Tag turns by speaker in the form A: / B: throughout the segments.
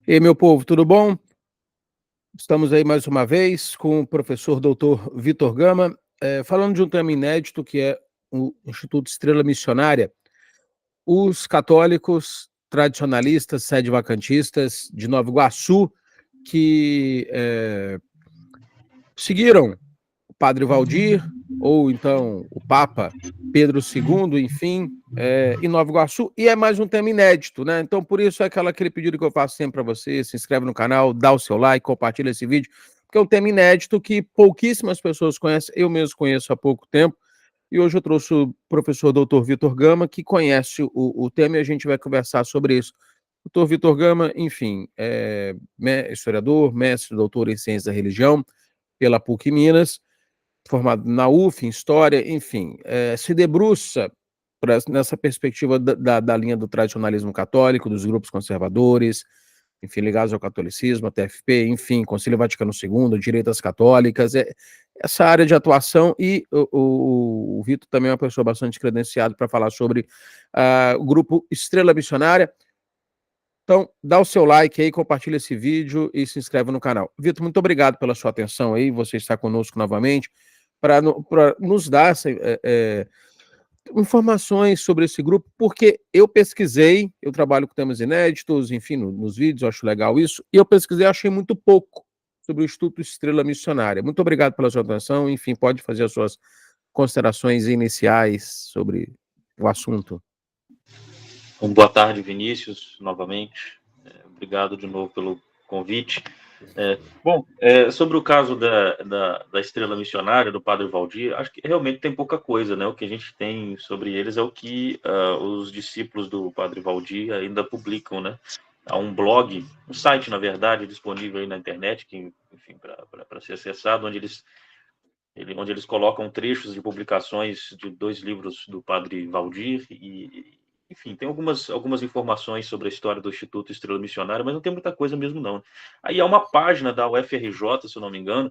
A: E aí, meu povo, tudo bom? Estamos aí mais uma vez com o professor doutor Vitor Gama, falando de um tema inédito que é o Instituto Estrela Missionária. Os católicos tradicionalistas, sede-vacantistas de Nova Iguaçu, que seguiram o Padre Valdir, ou então o Papa Pedro II, enfim, em Nova Iguaçu, e é mais um tema inédito, né? Então, por isso, aquele pedido que eu faço sempre para você: se inscreve no canal, dá o seu like, compartilha esse vídeo, porque é um tema inédito que pouquíssimas pessoas conhecem, eu mesmo conheço há pouco tempo, e hoje eu trouxe o professor Dr. Vitor Gama, que conhece o tema, e a gente vai conversar sobre isso. Dr. Vitor Gama, enfim, é historiador, mestre, doutor em Ciências da Religião, pela PUC Minas, formado na UF, em História, enfim, se debruça nessa perspectiva da linha do tradicionalismo católico, dos grupos conservadores, enfim, ligados ao catolicismo, a TFP, enfim, Concílio Vaticano II, direitas católicas, essa área de atuação, e o Vitor também é uma pessoa bastante credenciada para falar sobre o grupo Estrela Missionária. Então, dá o seu like aí, compartilha esse vídeo e se inscreve no canal. Vitor, muito obrigado pela sua atenção aí, você está conosco novamente, para nos dar informações sobre esse grupo, porque eu pesquisei, eu trabalho com temas inéditos, enfim, nos vídeos, eu acho legal isso, e eu pesquisei, achei muito pouco sobre o Instituto Estrela Missionária. Muito obrigado pela sua atenção, enfim, pode fazer as suas considerações iniciais sobre o assunto.
B: Boa tarde, Vinícius, novamente. Obrigado de novo pelo convite. Sobre o caso da Estrela Missionária, do Padre Valdir, acho que realmente tem pouca coisa, né? O que a gente tem sobre eles é o que os discípulos do Padre Valdir ainda publicam, né? Há um blog, um site, na verdade, disponível aí na internet, que, enfim, para ser acessado, onde eles colocam trechos de publicações de 2 livros do Padre Valdir enfim, tem algumas informações sobre a história do Instituto Estrela Missionária, mas não tem muita coisa mesmo, não. Aí há uma página da UFRJ, se eu não me engano,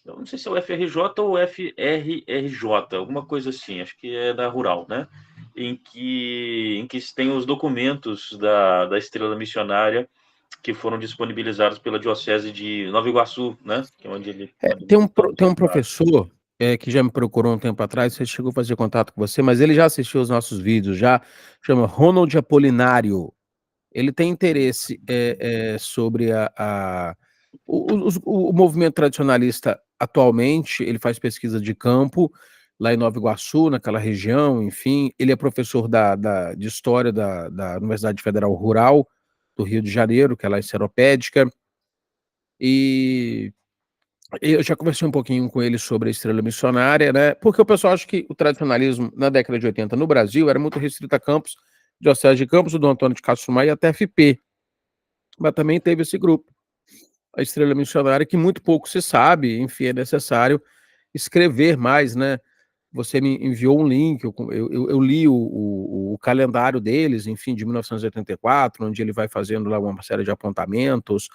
B: eu não sei se é o UFRJ ou FRRJ, alguma coisa assim, acho que é da Rural, né? Em que tem os documentos da Estrela Missionária que foram disponibilizados pela Diocese de Nova Iguaçu, né? Que é onde ele
A: Tem um professor que já me procurou um tempo atrás, você chegou a fazer contato com você, mas ele já assistiu os nossos vídeos, já, chama Ronald Apolinário. Ele tem interesse sobre o movimento tradicionalista atualmente, ele faz pesquisa de campo, lá em Nova Iguaçu, naquela região, enfim, ele é professor de História da Universidade Federal Rural do Rio de Janeiro, que é lá em Seropédica, e eu já conversei um pouquinho com ele sobre a Estrela Missionária, né? Porque o pessoal acha que o tradicionalismo na década de 80 no Brasil era muito restrito a Campos, Diocese de Campos, o Dom Antônio de Castro Maia e a TFP. Mas também teve esse grupo, a Estrela Missionária, que muito pouco se sabe, enfim, é necessário escrever mais, né? Você me enviou um link, eu li o calendário deles, enfim, de 1984, onde ele vai fazendo lá uma série de apontamentos,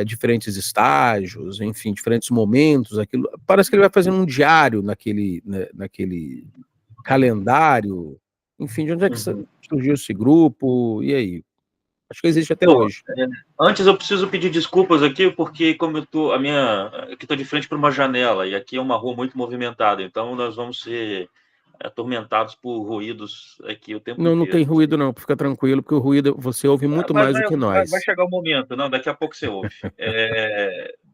A: diferentes estágios, enfim, diferentes momentos, aquilo. Parece que ele vai fazendo um diário naquele calendário, enfim, de onde é que surgiu esse grupo, e aí? Acho que existe até hoje.
B: Antes eu preciso pedir desculpas aqui, porque como eu tô, aqui estou de frente para uma janela, e aqui é uma rua muito movimentada, então nós vamos ser atormentados por ruídos aqui o tempo inteiro.
A: Não tem ruído não, fica tranquilo, porque o ruído você ouve muito mais do que nós.
B: Vai chegar o momento, não, daqui a pouco você ouve.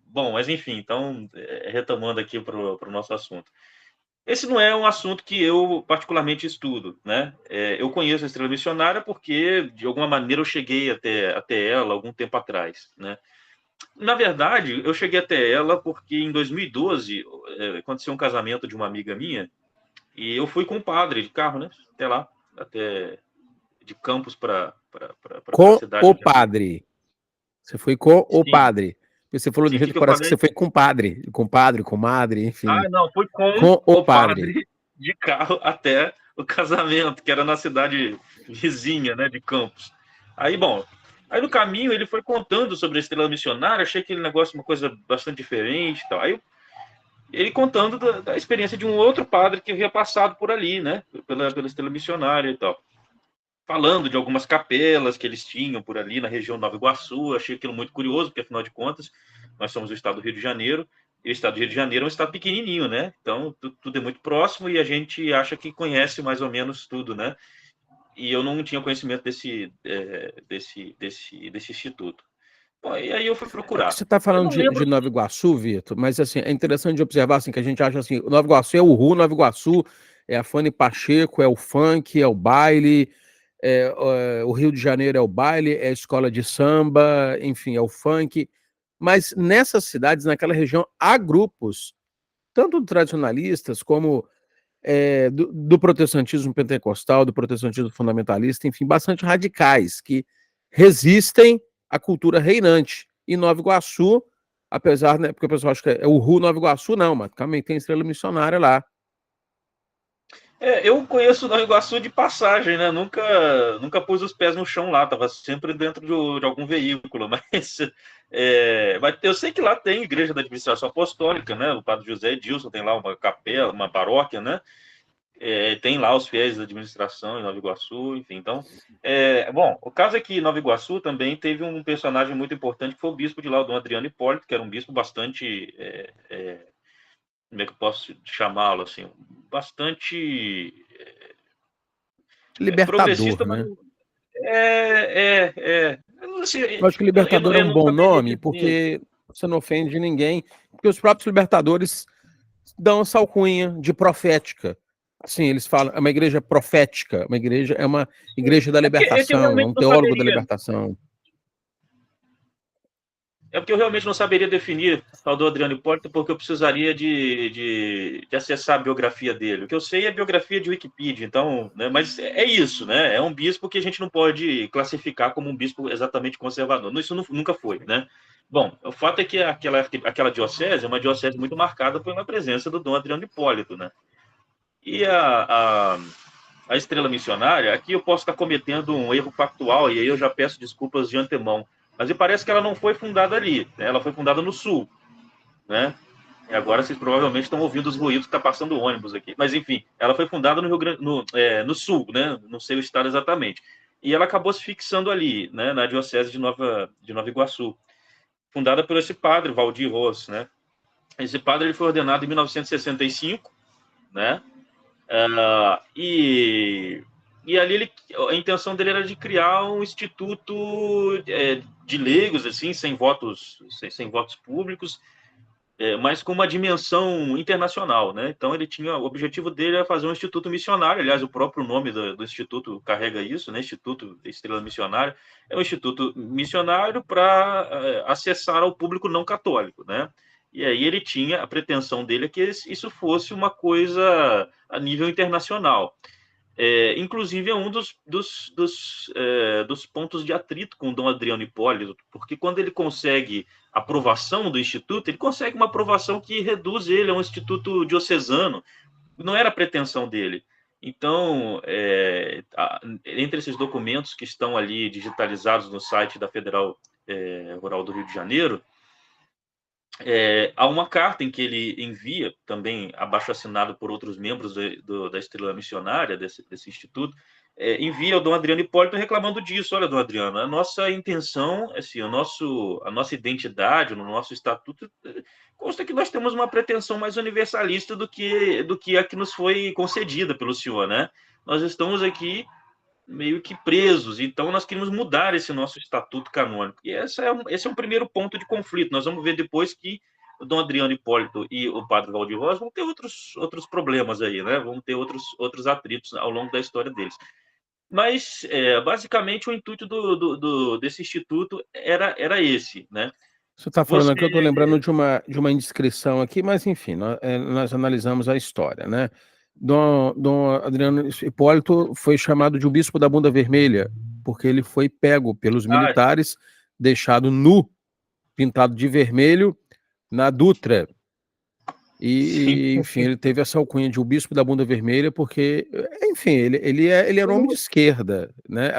B: Bom, mas enfim, então, retomando aqui para o nosso assunto. Esse não é um assunto que eu particularmente estudo, né? Eu conheço a Estrela Missionária porque, de alguma maneira, eu cheguei até ela algum tempo atrás, né? Na verdade, eu cheguei até ela porque, em 2012, aconteceu um casamento de uma amiga minha e eu fui com o padre de carro, né? Até lá, até de Campos para a cidade.
A: Com o padre. Você foi com o padre. Você falou do
B: Sim,
A: jeito que parece que você foi com padre, comadre, enfim.
B: Não, fui com o padre de carro até o casamento, que era na cidade vizinha, né, de Campos. Aí no caminho ele foi contando sobre a Estrela Missionária, achei aquele negócio uma coisa bastante diferente e tal. Aí ele contando da experiência de um outro padre que havia passado por ali, né, pela Estrela Missionária e tal. falando de algumas capelas que eles tinham por ali na região de Nova Iguaçu. Achei aquilo muito curioso, porque, afinal de contas, nós somos o estado do Rio de Janeiro, e o estado do Rio de Janeiro é um estado pequenininho, né? Então, tudo é muito próximo e a gente acha que conhece mais ou menos tudo, né? E eu não tinha conhecimento desse instituto. Bom, e aí eu fui
A: É porque
B: procurar.
A: você está
B: Eu
A: falando
B: não
A: de
B: lembro.
A: Nova Iguaçu, Vitor, mas assim, é interessante de observar assim, que a gente acha assim, Nova Iguaçu é o Ru, Nova Iguaçu é a Fanny Pacheco, é o funk, é o baile, o Rio de Janeiro é o baile, é a escola de samba, enfim, é o funk. Mas nessas cidades, naquela região, há grupos, tanto tradicionalistas como do protestantismo pentecostal, do protestantismo fundamentalista, enfim, bastante radicais, que resistem à cultura reinante. E Nova Iguaçu, apesar, né, porque o pessoal acha que é o Ru Nova Iguaçu, não, mas também tem estrela missionária lá.
B: Eu conheço Nova Iguaçu de passagem, né? Nunca pus os pés no chão lá, estava sempre dentro de algum veículo, mas eu sei que lá tem igreja da administração apostólica, né? O padre José Edilson tem lá uma capela, uma paróquia, né? Tem lá os fiéis da administração em Nova Iguaçu, enfim. Então, bom, o caso é que Nova Iguaçu também teve um personagem muito importante, que foi o bispo de lá, o Dom Adriano Hipólito, que era um bispo bastante, como é que eu posso chamá-lo, assim, bastante
A: Libertador,
B: progressista, mas
A: né?
B: assim,
A: Eu acho que libertador é
B: eu
A: um
B: não
A: bom
B: saberia
A: nome,
B: definir.
A: porque você não ofende ninguém, porque os próprios libertadores dão essa alcunha de profética. Assim, eles falam, é uma igreja profética, é uma igreja da
B: É que eu
A: libertação, é
B: realmente
A: um
B: não
A: teólogo da
B: saberia.
A: libertação.
B: É porque eu realmente não saberia definir o do Adriano Hipólito, porque eu precisaria de acessar a biografia dele. O que eu sei é a biografia de Wikipedia, então, né, mas é isso, né? É um bispo que a gente não pode classificar como um bispo exatamente conservador. Isso nunca foi, né? Bom, o fato é que aquela diocese é uma diocese muito marcada pela presença do Dom Adriano Hipólito, né? E a estrela missionária, aqui eu posso estar cometendo um erro factual, e aí eu já peço desculpas de antemão, mas me parece que ela não foi fundada ali, né? Ela foi fundada no sul, né? E agora vocês provavelmente estão ouvindo os ruídos que está passando o ônibus aqui. Mas enfim, ela foi fundada no Rio Grande, no sul, né? Não sei o estado exatamente. E ela acabou se fixando ali, né? Na diocese de Nova Iguaçu, fundada por esse padre Valdir Ros, né? Esse padre ele foi ordenado em 1965, né? E ali a intenção dele era de criar um instituto de leigos, assim, sem votos públicos, mas com uma dimensão internacional, né? Então o objetivo dele era fazer um instituto missionário. Aliás, o próprio nome do instituto carrega isso, né? Instituto Estrela Missionária é um instituto missionário para acessar ao público não católico, né? E aí ele tinha a pretensão dele que isso fosse uma coisa a nível internacional. Inclusive é um dos pontos de atrito com o Dom Adriano Hipólito, porque quando ele consegue aprovação do instituto, ele consegue uma aprovação que reduz ele a um instituto diocesano. Não era a pretensão dele. Então, entre esses documentos que estão ali digitalizados no site da Federal Rural do Rio de Janeiro, há uma carta em que ele envia, também abaixo-assinado por outros membros da Estrela Missionária, desse instituto, envia ao Dom Adriano Hipólito reclamando disso. Olha, Dom Adriano, a nossa intenção, assim, a nossa identidade, no nosso estatuto, consta que nós temos uma pretensão mais universalista do que a que nos foi concedida pelo senhor, né? Nós estamos aqui meio que presos, então nós queremos mudar esse nosso estatuto canônico. E esse é um primeiro ponto de conflito. Nós vamos ver depois que o Dom Adriano Hipólito e o padre Valdir Ros vão ter outros problemas aí, né? Vão ter outros atritos ao longo da história deles. Mas, basicamente, o intuito desse instituto era esse, né?
A: Você está falando
B: Você...
A: aqui, eu estou lembrando de uma indiscrição aqui, mas enfim, nós analisamos a história, né? Dom Adriano Hipólito foi chamado de o bispo da bunda vermelha, porque ele foi pego pelos militares, deixado nu, pintado de vermelho, na Dutra. E enfim, ele teve essa alcunha de o bispo da bunda vermelha, porque, enfim, ele era um homem de esquerda, né?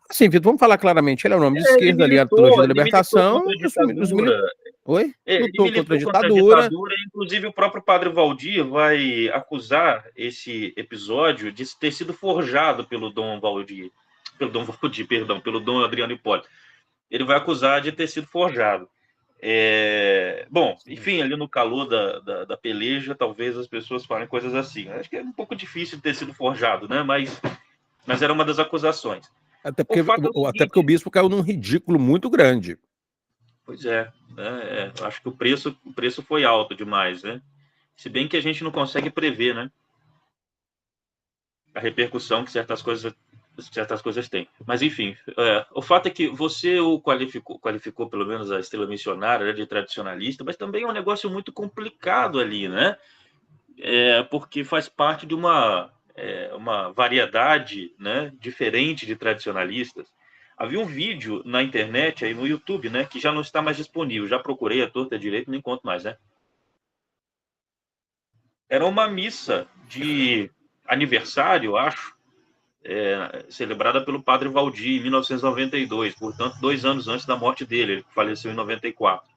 A: Assim, Vitor, vamos falar claramente, ele é um homem de esquerda, aliado à teologia da
B: Ele militou
A: libertação,
B: contra a
A: os
B: ditadura.
A: Oi?
B: Ele
A: Lutou contra a
B: militou contra a
A: ditadura.
B: ditadura, inclusive o próprio padre Valdir vai acusar esse episódio de ter sido forjado pelo Dom Valdir. pelo Dom Valdir, perdão, pelo Dom Adriano Hipólito, ele vai acusar de ter sido forjado. Bom, enfim, ali no calor da peleja, talvez as pessoas falem coisas assim. Acho que é um pouco difícil de ter sido forjado, né? Mas era uma das acusações.
A: Até
B: O
A: porque,
B: fato é o
A: até porque o
B: seguinte,
A: bispo caiu num ridículo muito grande.
B: pois é, né? Acho que o preço foi alto demais, né? Se bem que a gente não consegue prever, né? A repercussão que certas coisas têm. Mas, enfim, o fato é que você o qualificou pelo menos a estrela missionária, né, de tradicionalista, mas também é um negócio muito complicado ali, né? Porque faz parte de uma variedade, né, diferente de tradicionalistas. Havia um vídeo na internet, aí no YouTube, né, que já não está mais disponível. Já procurei a torta direito, não encontro mais, né? Era uma missa de aniversário, acho, celebrada pelo Padre Valdir em 1992, portanto, 2 anos antes da morte dele. Ele faleceu em 94.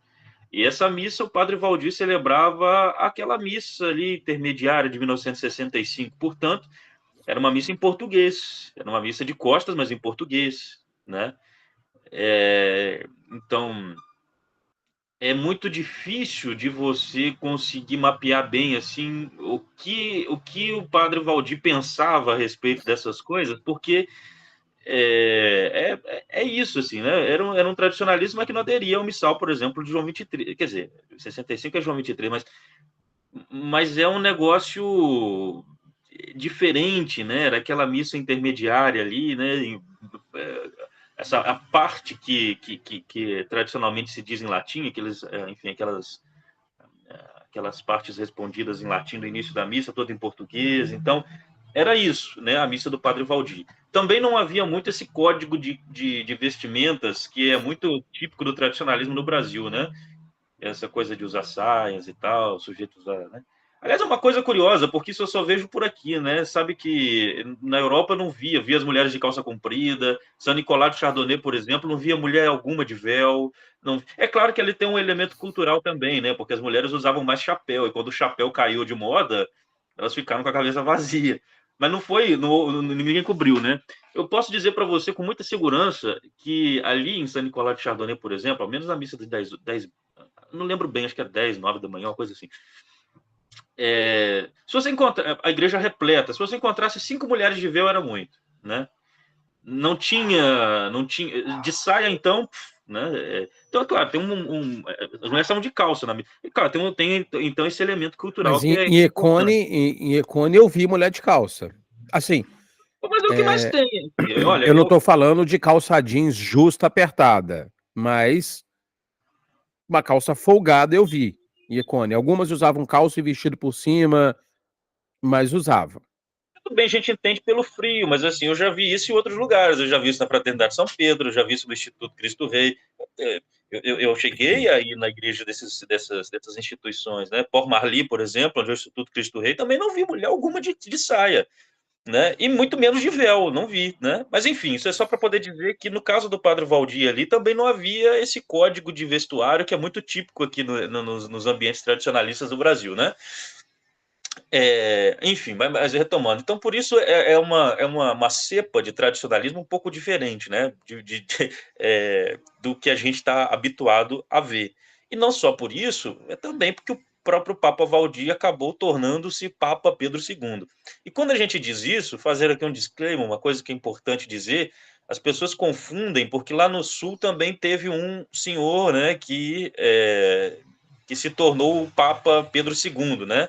B: E essa missa, o Padre Valdir celebrava aquela missa ali intermediária de 1965. Portanto, era uma missa em português, era uma missa de costas, mas em português, né? Então, é muito difícil de você conseguir mapear bem assim o Padre Valdir pensava a respeito dessas coisas, porque é isso, assim, né? Era um tradicionalismo que não aderia ao missal, por exemplo, de João 23. Quer dizer, 65 é João 23, mas é um negócio diferente, né? Era aquela missa intermediária ali, né? A parte que tradicionalmente se diz em latim, enfim, aquelas partes respondidas em latim do início da missa, toda em português. Então, era isso, né? A missa do Padre Valdir. Também não havia muito esse código de vestimentas que é muito típico do tradicionalismo no Brasil, né? Essa coisa de usar saias e tal, sujeitos a, né? Aliás, é uma coisa curiosa, porque isso eu só vejo por aqui, né? Sabe que na Europa eu não via as mulheres de calça comprida, São Nicolau de Chardonnay, por exemplo, não via mulher alguma de véu. Não... É claro que ali tem um elemento cultural também, né? Porque as mulheres usavam mais chapéu, e quando o chapéu caiu de moda, elas ficaram com a cabeça vazia. Mas não foi, ninguém cobriu, né? Eu posso dizer para você com muita segurança que ali em São Nicolau de Chardonnay, por exemplo, ao menos na missa de 10, não lembro bem, acho que é 10, 9 da manhã, uma coisa assim. Se você encontrar a igreja repleta, se você encontrasse 5 mulheres de véu, era muito, né? Não tinha de saia, então, né? Então, é claro, tem as mulheres estavam de calça na missa. E, claro, tem então esse elemento cultural
A: Mas
B: que
A: em,
B: é
A: em Econe,
B: importante.
A: em Econe eu vi mulher de calça. Assim,
B: Mas é o que mais tem. Olha,
A: eu não estou falando de calça jeans justa apertada, mas uma calça folgada eu vi em Econe. Algumas usavam calça e vestido por cima, mas usavam.
B: tudo bem, a gente entende pelo frio, mas assim, eu já vi isso em outros lugares. Eu já vi isso na Fraternidade São Pedro, eu já vi isso no Instituto Cristo Rei. Eu cheguei aí na igreja dessas instituições, né? Port Marly, por exemplo, onde é o Instituto Cristo Rei, também não vi mulher alguma de saia, né? E muito menos de véu, não vi, né? Mas enfim, isso é só para poder dizer que no caso do Padre Valdir ali também não havia esse código de vestuário que é muito típico aqui nos ambientes tradicionalistas do Brasil, né? Enfim, mas retomando, então por isso é uma cepa de tradicionalismo um pouco diferente, né, do que a gente está habituado a ver. E não só por isso, é também porque o próprio Papa Valdir acabou tornando-se Papa Pedro II. E quando a gente diz isso, fazer aqui um disclaimer, uma coisa que é importante dizer, as pessoas confundem, porque lá no Sul também teve um senhor, né, que se tornou o Papa Pedro II, né?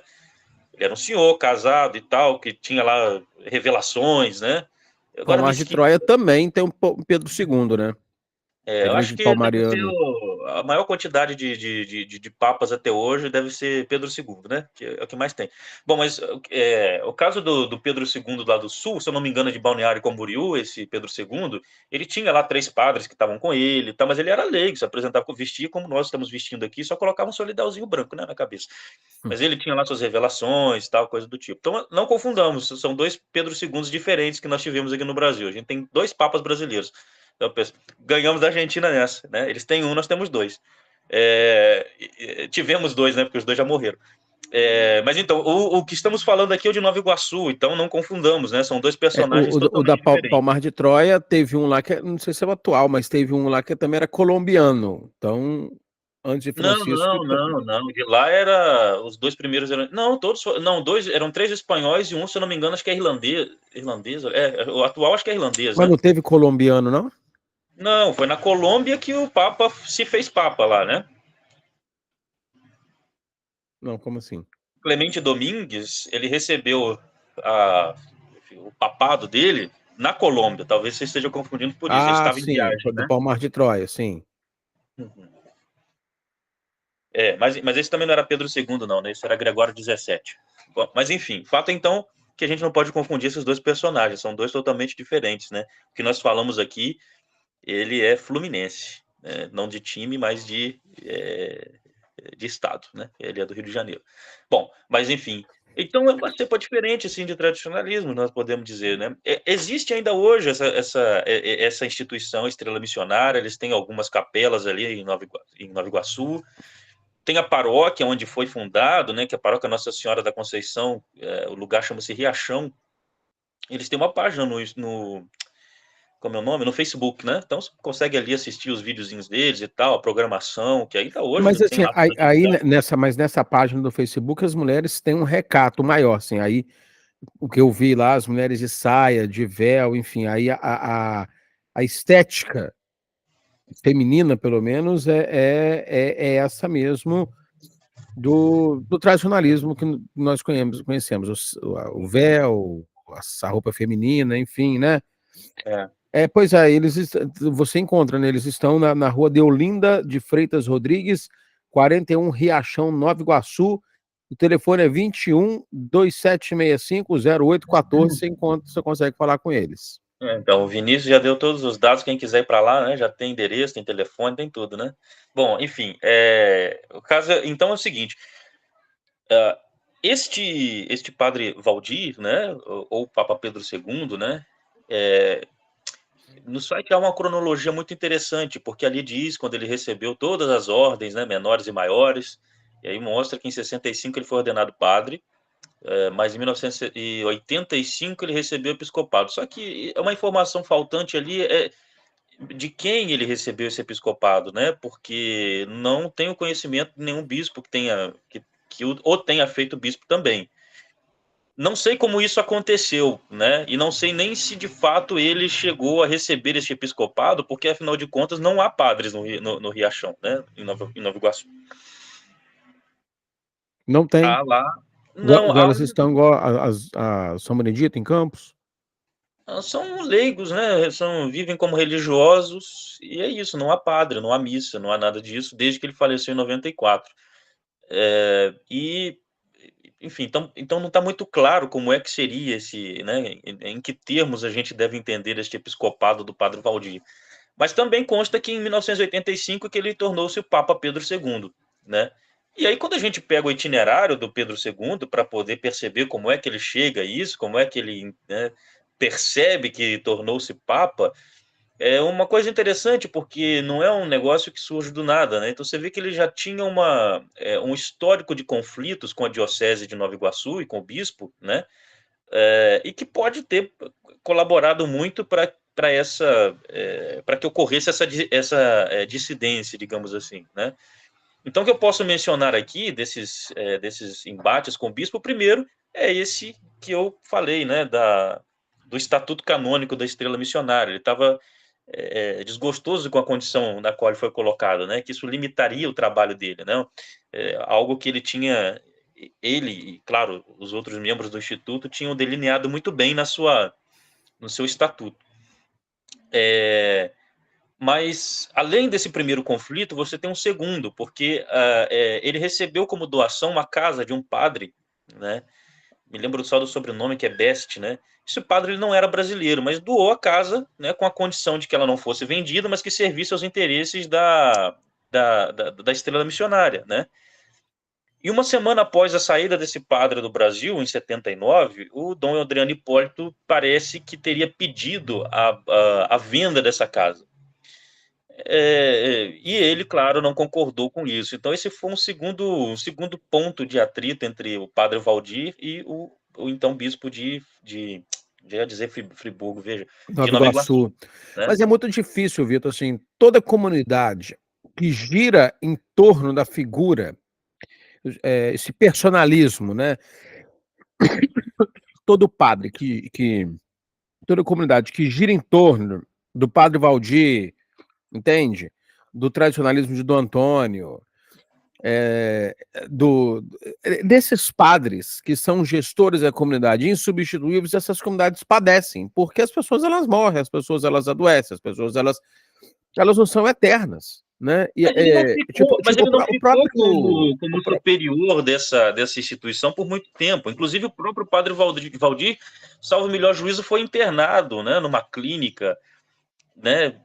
B: Ele era um senhor casado e tal, que tinha lá revelações, né? Agora me
A: Palmar de
B: esqueci.
A: Troia também tem um Pedro II, né? A
B: Eu
A: igreja
B: acho
A: de
B: que deve ser
A: Palmariano.
B: a maior quantidade de papas até hoje deve ser Pedro II, né? Que é o que mais tem. Bom, mas o caso do Pedro II lá do Sul, se eu não me engano, é de Balneário Camboriú, esse Pedro II, ele tinha lá 3 padres que estavam com ele, tá? Mas ele era leigo, se apresentava, vestia como nós estamos vestindo aqui, só colocava um solidelzinho branco, né, na cabeça. Mas ele tinha lá suas revelações, tal, coisa do tipo. Então, não confundamos, são 2 Pedro IIs diferentes que nós tivemos aqui no Brasil. A gente tem 2 papas brasileiros. Então, ganhamos da Argentina nessa, né? Eles têm um, nós temos 2. Tivemos 2, né? Porque os 2 já morreram. Mas então, o que estamos falando aqui é o de Nova Iguaçu, então não confundamos, né? São dois personagens
A: O da
B: totalmente diferentes.
A: Palmar de Troia teve um lá que, não sei se é o atual, mas teve um lá que também era colombiano. Então, antes de
B: Não,
A: Francisco.
B: não. De lá era os dois primeiros eram. Não, todos. Não, dois eram três espanhóis e um, se eu não me engano, acho que é irlandês. Irlandês? O atual acho que é irlandês,
A: Mas
B: né?
A: não teve colombiano, não?
B: Não, foi na Colômbia que o Papa se fez Papa lá, né?
A: Não, como assim?
B: Clemente Domingues, ele recebeu o papado dele na Colômbia. Talvez você esteja confundindo por isso. Ele
A: Ah,
B: estava em
A: sim,
B: viagem,
A: do
B: né?
A: Palmar de Troia, sim.
B: Uhum. Mas esse também não era Pedro II, não, né? Esse era Gregório XVII. Bom, mas enfim, fato então que a gente não pode confundir esses dois personagens, são dois totalmente diferentes, né? O que nós falamos aqui, ele é fluminense, né? Não de time, mas de estado, né? Ele é do Rio de Janeiro. Bom, mas enfim, então é uma cepa diferente assim de tradicionalismo, nós podemos dizer, né? Existe ainda hoje essa instituição Estrela Missionária, eles têm algumas capelas ali em Nova Iguaçu. Tem a paróquia onde foi fundado, né, que é a paróquia Nossa Senhora da Conceição, o lugar chama-se Riachão. Eles têm uma página como é o nome? No Facebook, né? Então você consegue ali assistir os videozinhos deles e tal, a programação, que ainda hoje
A: Mas
B: tem
A: assim,
B: lá suas atividades.
A: nessa página do Facebook, as mulheres têm um recato maior, assim, aí o que eu vi lá, as mulheres de saia, de véu, enfim, aí a estética feminina, pelo menos, é essa mesmo do tradicionalismo que nós conhecemos o véu, a roupa feminina, enfim, né?
B: É.
A: Pois é, você encontra, né? Eles estão na rua Deolinda de Freitas Rodrigues, 41 Riachão, Nova Iguaçu. O telefone é 21-2765-0814. Você consegue falar com eles.
B: Então, o Vinícius já deu todos os dados, quem quiser ir para lá, né? Já tem endereço, tem telefone, tem tudo, né? Bom, enfim, o caso então é o seguinte: este padre Valdir, né? Ou Papa Pedro II, né? É, No site há uma cronologia muito interessante, porque ali diz quando ele recebeu todas as ordens, né, menores e maiores, e aí mostra que em 65 ele foi ordenado padre, mas em 1985 ele recebeu o episcopado. Só que é uma informação faltante ali de quem ele recebeu esse episcopado, né? Porque não tenho conhecimento de nenhum bispo que o tenha feito bispo também. Não sei como isso aconteceu, né? E não sei nem se de fato ele chegou a receber esse episcopado, porque afinal de contas não há padres no Riachão, né? Em Nova Iguaçu.
A: Não tem.
B: Há lá. Não,
A: Igual elas estão igual a São Benedito, em Campos.
B: são leigos, né? Vivem como religiosos, e é isso, não há padre, não há missa, não há nada disso, desde que ele faleceu em 94. Enfim, então não está muito claro como é que seria né? Em que termos a gente deve entender este episcopado do Padre Valdir. Mas também consta que em 1985 que ele tornou-se o Papa Pedro II, né? E aí quando a gente pega o itinerário do Pedro II para poder perceber como é que ele chega a isso, como é que ele, né, percebe que tornou-se Papa, é uma coisa interessante porque não é um negócio que surge do nada, né? Então você vê que ele já tinha um histórico de conflitos com a diocese de Nova Iguaçu e com o bispo, né? E que pode ter colaborado muito para que ocorresse essa dissidência, digamos assim, né? Então, o que eu posso mencionar aqui desses embates com o bispo, o primeiro é esse que eu falei, né, do Estatuto Canônico da Estrela Missionária. Ele estava desgostoso com a condição na qual ele foi colocado, né, que isso limitaria o trabalho dele, né, algo que ele e, claro, os outros membros do Instituto tinham delineado muito bem no seu estatuto. Mas, além desse primeiro conflito, você tem um segundo, porque ele recebeu como doação uma casa de um padre, né? Me lembro só do sobrenome, que é Best, né? Esse padre ele não era brasileiro, mas doou a casa, né, com a condição de que ela não fosse vendida, mas que servisse aos interesses da Estrela Missionária, né? E uma semana após a saída desse padre do Brasil, em 79, o Dom Adriano Hipólito parece que teria pedido a venda dessa casa. E ele, claro, não concordou com isso. Então, esse foi um segundo ponto de atrito entre o padre Valdir e o então bispo já ia dizer Friburgo, veja, de
A: Nova
B: Nova Iguaçu,
A: Iguaçu.
B: né?
A: Mas é muito difícil, Vitor, assim, toda comunidade que gira em torno da figura, esse personalismo, né? Todo padre toda comunidade que gira em torno do padre Valdir, entende? Do tradicionalismo de Dom Antônio, é, desses padres que são gestores da comunidade insubstituíveis, essas comunidades padecem, porque as pessoas elas morrem, as pessoas elas adoecem, as pessoas elas não são eternas, né? E,
B: Mas ele não
A: o
B: ficou
A: próprio
B: como superior dessa instituição por muito tempo. Inclusive, o próprio padre Valdir, salvo o melhor juízo, foi internado, né, numa clínica, né,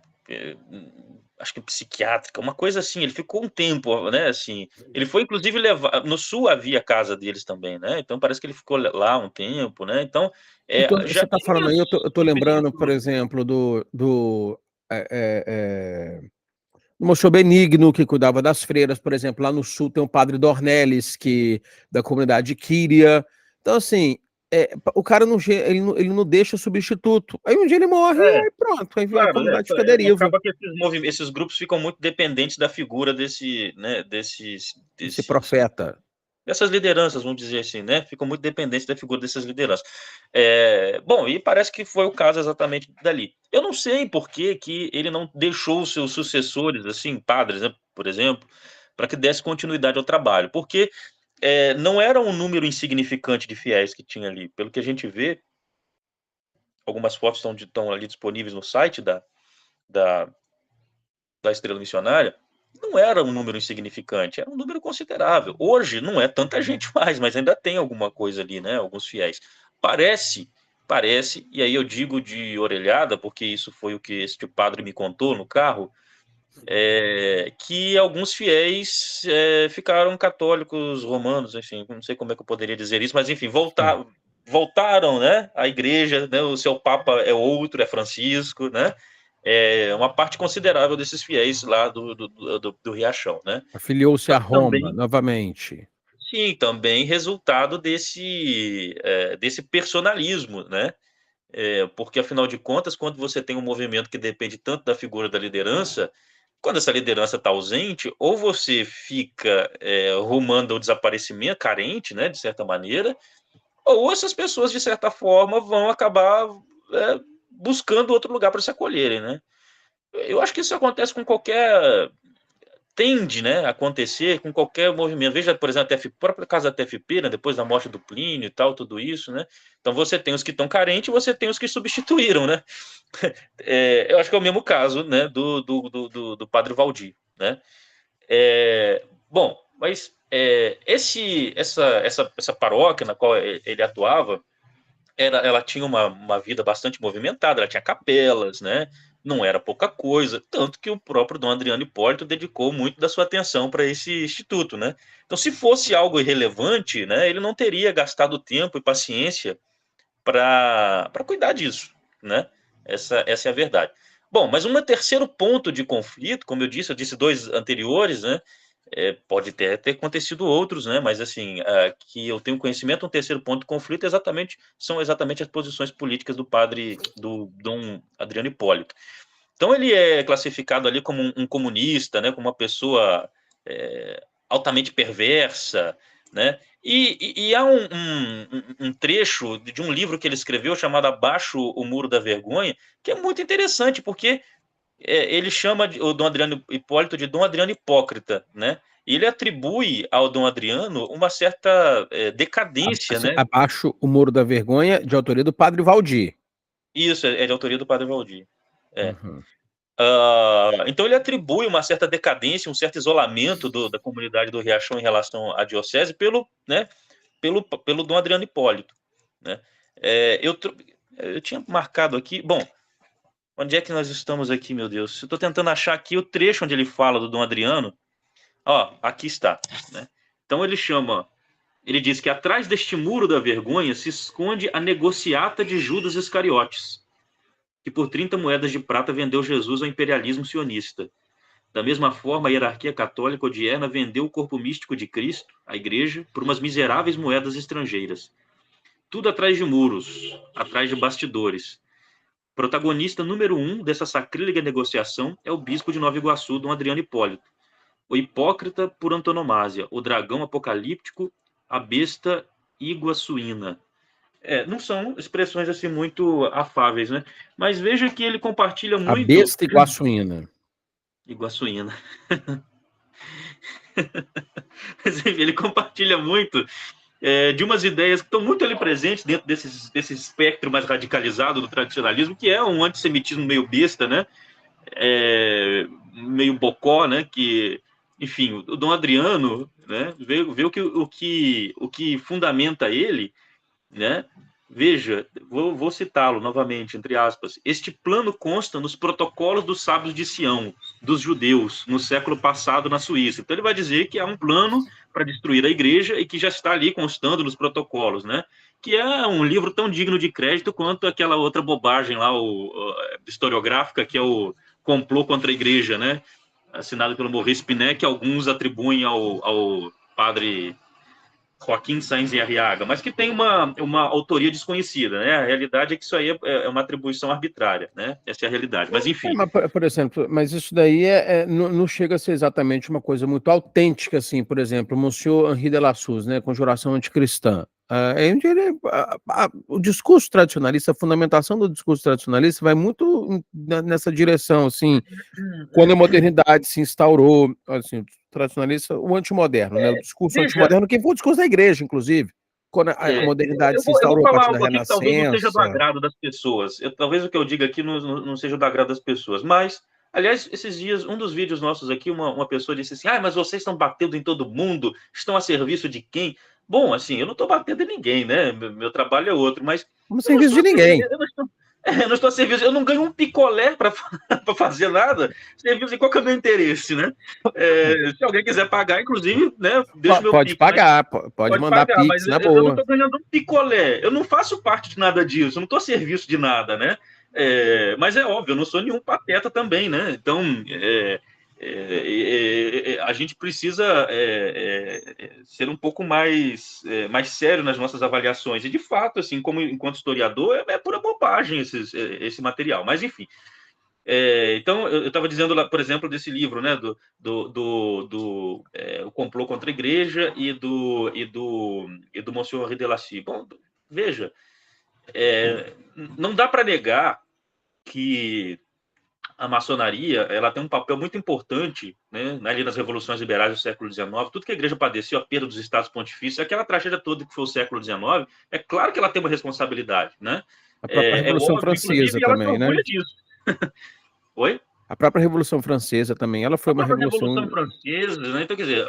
B: acho que psiquiátrica, uma coisa assim. Ele ficou um tempo, né, assim. Ele foi, inclusive, levado. No sul havia a casa deles também, né? Então parece que ele ficou lá um tempo, né? Então, já
A: você está falando
B: tinha
A: aí, eu tô lembrando, por
B: substituto.
A: exemplo, do o Mocho Benigno, que cuidava das freiras, por exemplo, lá no sul tem o padre Dornelles, da comunidade Quíria. Então, assim, o cara ele não deixa substituto. Aí um dia ele morre e
B: É,
A: aí pronto, aí a
B: claro,
A: comunidade fica à deriva.
B: acaba que esses grupos ficam muito dependentes da figura
A: Esse profeta.
B: dessas lideranças, vamos dizer assim, né? Ficam muito dependentes da figura dessas lideranças. Bom, e parece que foi o caso exatamente dali. Eu não sei por que ele não deixou os seus sucessores, assim, padres, né, por exemplo, para que desse continuidade ao trabalho, porque não era um número insignificante de fiéis que tinha ali. Pelo que a gente vê, algumas fotos estão ali disponíveis no site da, da Estrela Missionária. Não era um número insignificante, era um número considerável. Hoje não é tanta gente mais, mas ainda tem alguma coisa ali, né? Alguns fiéis. Parece, e aí eu digo de orelhada, porque isso foi o que este padre me contou no carro, que alguns fiéis ficaram católicos romanos, enfim, não sei como é que eu poderia dizer isso, mas enfim, voltaram, né, à igreja, né, o seu papa é outro, é Francisco, né, uma parte considerável desses fiéis lá do Riachão, né.
A: Afiliou-se a
B: Então,
A: Roma novamente.
B: sim, também resultado desse personalismo, né, porque afinal de contas, quando você tem um movimento que depende tanto da figura da liderança, quando essa liderança está ausente, ou você fica rumando ao desaparecimento, carente, né, de certa maneira, ou essas pessoas, de certa forma, vão acabar buscando outro lugar para se acolherem, né? Eu acho que isso acontece com qualquer. Tende, né, a acontecer com qualquer movimento. Veja, por exemplo, a própria casa da TFP, né, depois da morte do Plínio e tal, tudo isso, né? Então você tem os que estão carentes e você tem os que substituíram, né? Eu acho que é o mesmo caso, né, do Padre Valdir, né? Bom, mas essa paróquia na qual ele atuava, ela tinha uma vida bastante movimentada, ela tinha capelas, né? Não era pouca coisa, tanto que o próprio Dom Adriano Hipólito dedicou muito da sua atenção para esse instituto, né? Então, se fosse algo irrelevante, né, ele não teria gastado tempo e paciência para cuidar disso, né? Essa é a verdade. Bom, mas um terceiro ponto de conflito, como eu disse dois anteriores, né? Pode ter acontecido outros, né? Mas assim, que eu tenho conhecimento, um terceiro ponto de conflito são exatamente as posições políticas do Dom Adriano Hipólito. Então ele é classificado ali como um comunista, né? Como uma pessoa altamente perversa, né? E há um trecho de um livro que ele escreveu chamado Abaixo o Muro da Vergonha, que é muito interessante, porque ele chama o Dom Adriano Hipólito de Dom Adriano Hipócrita, né? E ele atribui ao Dom Adriano uma certa decadência,
A: Assim,
B: né?
A: abaixo o Muro da Vergonha, de autoria do padre Valdir.
B: Isso é de autoria do Padre Valdir. É.
A: Uhum.
B: Então ele atribui uma certa decadência, um certo isolamento da comunidade do Riachão em relação à diocese pelo Dom Adriano Hipólito, né? Eu tinha marcado aqui, bom, onde é que nós estamos aqui, meu Deus? Eu estou tentando achar aqui o trecho onde ele fala do Dom Adriano. Aqui está, né? Então ele diz que atrás deste muro da vergonha se esconde a negociata de Judas Iscariotes, que por 30 moedas de prata vendeu Jesus ao imperialismo sionista. Da mesma forma, a hierarquia católica odierna vendeu o corpo místico de Cristo, a Igreja, por umas miseráveis moedas estrangeiras. Tudo atrás de muros, atrás de bastidores. Protagonista número 1 dessa sacrílega negociação é o bispo de Nova Iguaçu, Dom Adriano Hipólito. O hipócrita por antonomásia, o dragão apocalíptico, a besta iguaçuína. Não são expressões assim muito afáveis, né? Mas veja que ele compartilha muito...
A: A besta iguaçuína.
B: Iguaçuína. Ele compartilha muito de umas ideias que estão muito ali presentes dentro desse espectro mais radicalizado do tradicionalismo, que é um antissemitismo meio besta, né? Meio bocó, né? Que, enfim, o Dom Adriano, né? Vê o que fundamenta ele, né? Veja, vou citá-lo novamente, entre aspas. Este plano consta nos protocolos dos sábios de Sião, dos judeus, no século passado na Suíça. Então ele vai dizer que há um plano para destruir a igreja e que já está ali constando nos protocolos, né? Que é um livro tão digno de crédito quanto aquela outra bobagem lá, historiográfica, que é o Complô contra a Igreja, né? Assinado pelo Maurice Pinet, que alguns atribuem ao padre Joaquim Sainz e Arriaga, mas que tem uma autoria desconhecida, né? A realidade é que isso aí é uma atribuição arbitrária, né? Essa é a realidade, mas enfim.
A: Mas, por exemplo, mas isso daí não chega a ser exatamente uma coisa muito autêntica, assim, por exemplo, Monsieur Henri de Lassus, né? Conjuração Anticristã. O discurso tradicionalista, a fundamentação do discurso tradicionalista vai muito nessa direção, assim, quando a modernidade se instaurou, assim, o tradicionalista, o antimoderno, né? O discurso antimoderno, que foi o discurso da igreja, inclusive, quando a modernidade se instaurou a partir da Renascença.
B: Talvez não seja do agrado das pessoas, talvez o que eu diga aqui não seja do agrado das pessoas, mas, aliás, esses dias, um dos vídeos nossos aqui, uma pessoa disse assim, mas vocês estão batendo em todo mundo, estão a serviço de quem? Bom, assim, eu não estou batendo em ninguém, né? Meu trabalho é outro, mas...
A: Não serviço de ninguém.
B: Eu não estou a serviço, eu não ganho um picolé para fazer nada. Serviço, qual que é o meu interesse, né? Se alguém quiser pagar, inclusive, né? Deixa meu
A: pode
B: pix,
A: pagar, né? pode mandar pagar, pix, na boa.
B: Eu não estou ganhando um picolé, eu não faço parte de nada disso, eu não estou a serviço de nada, né? Mas é óbvio, eu não sou nenhum pateta também, né? Então, a gente precisa ser um pouco mais sério nas nossas avaliações. E, de fato, assim, enquanto historiador, é pura bobagem esse material. Mas, enfim. Então, eu estava dizendo, lá, por exemplo, desse livro, né, O Complô contra a Igreja e do Monsieur Henri de Lassus. Bom, veja, não dá para negar que a maçonaria ela tem um papel muito importante, né, ali nas revoluções liberais do século XIX. Tudo que a igreja padeceu, a perda dos estados pontifícios, aquela tragédia toda que foi o século XIX, é claro que ela tem uma responsabilidade, né?
A: A própria Revolução Francesa também, né?
B: Disso. Oi?
A: A própria Revolução Francesa também, ela foi uma revolução
B: Francesa, né? Então, quer dizer,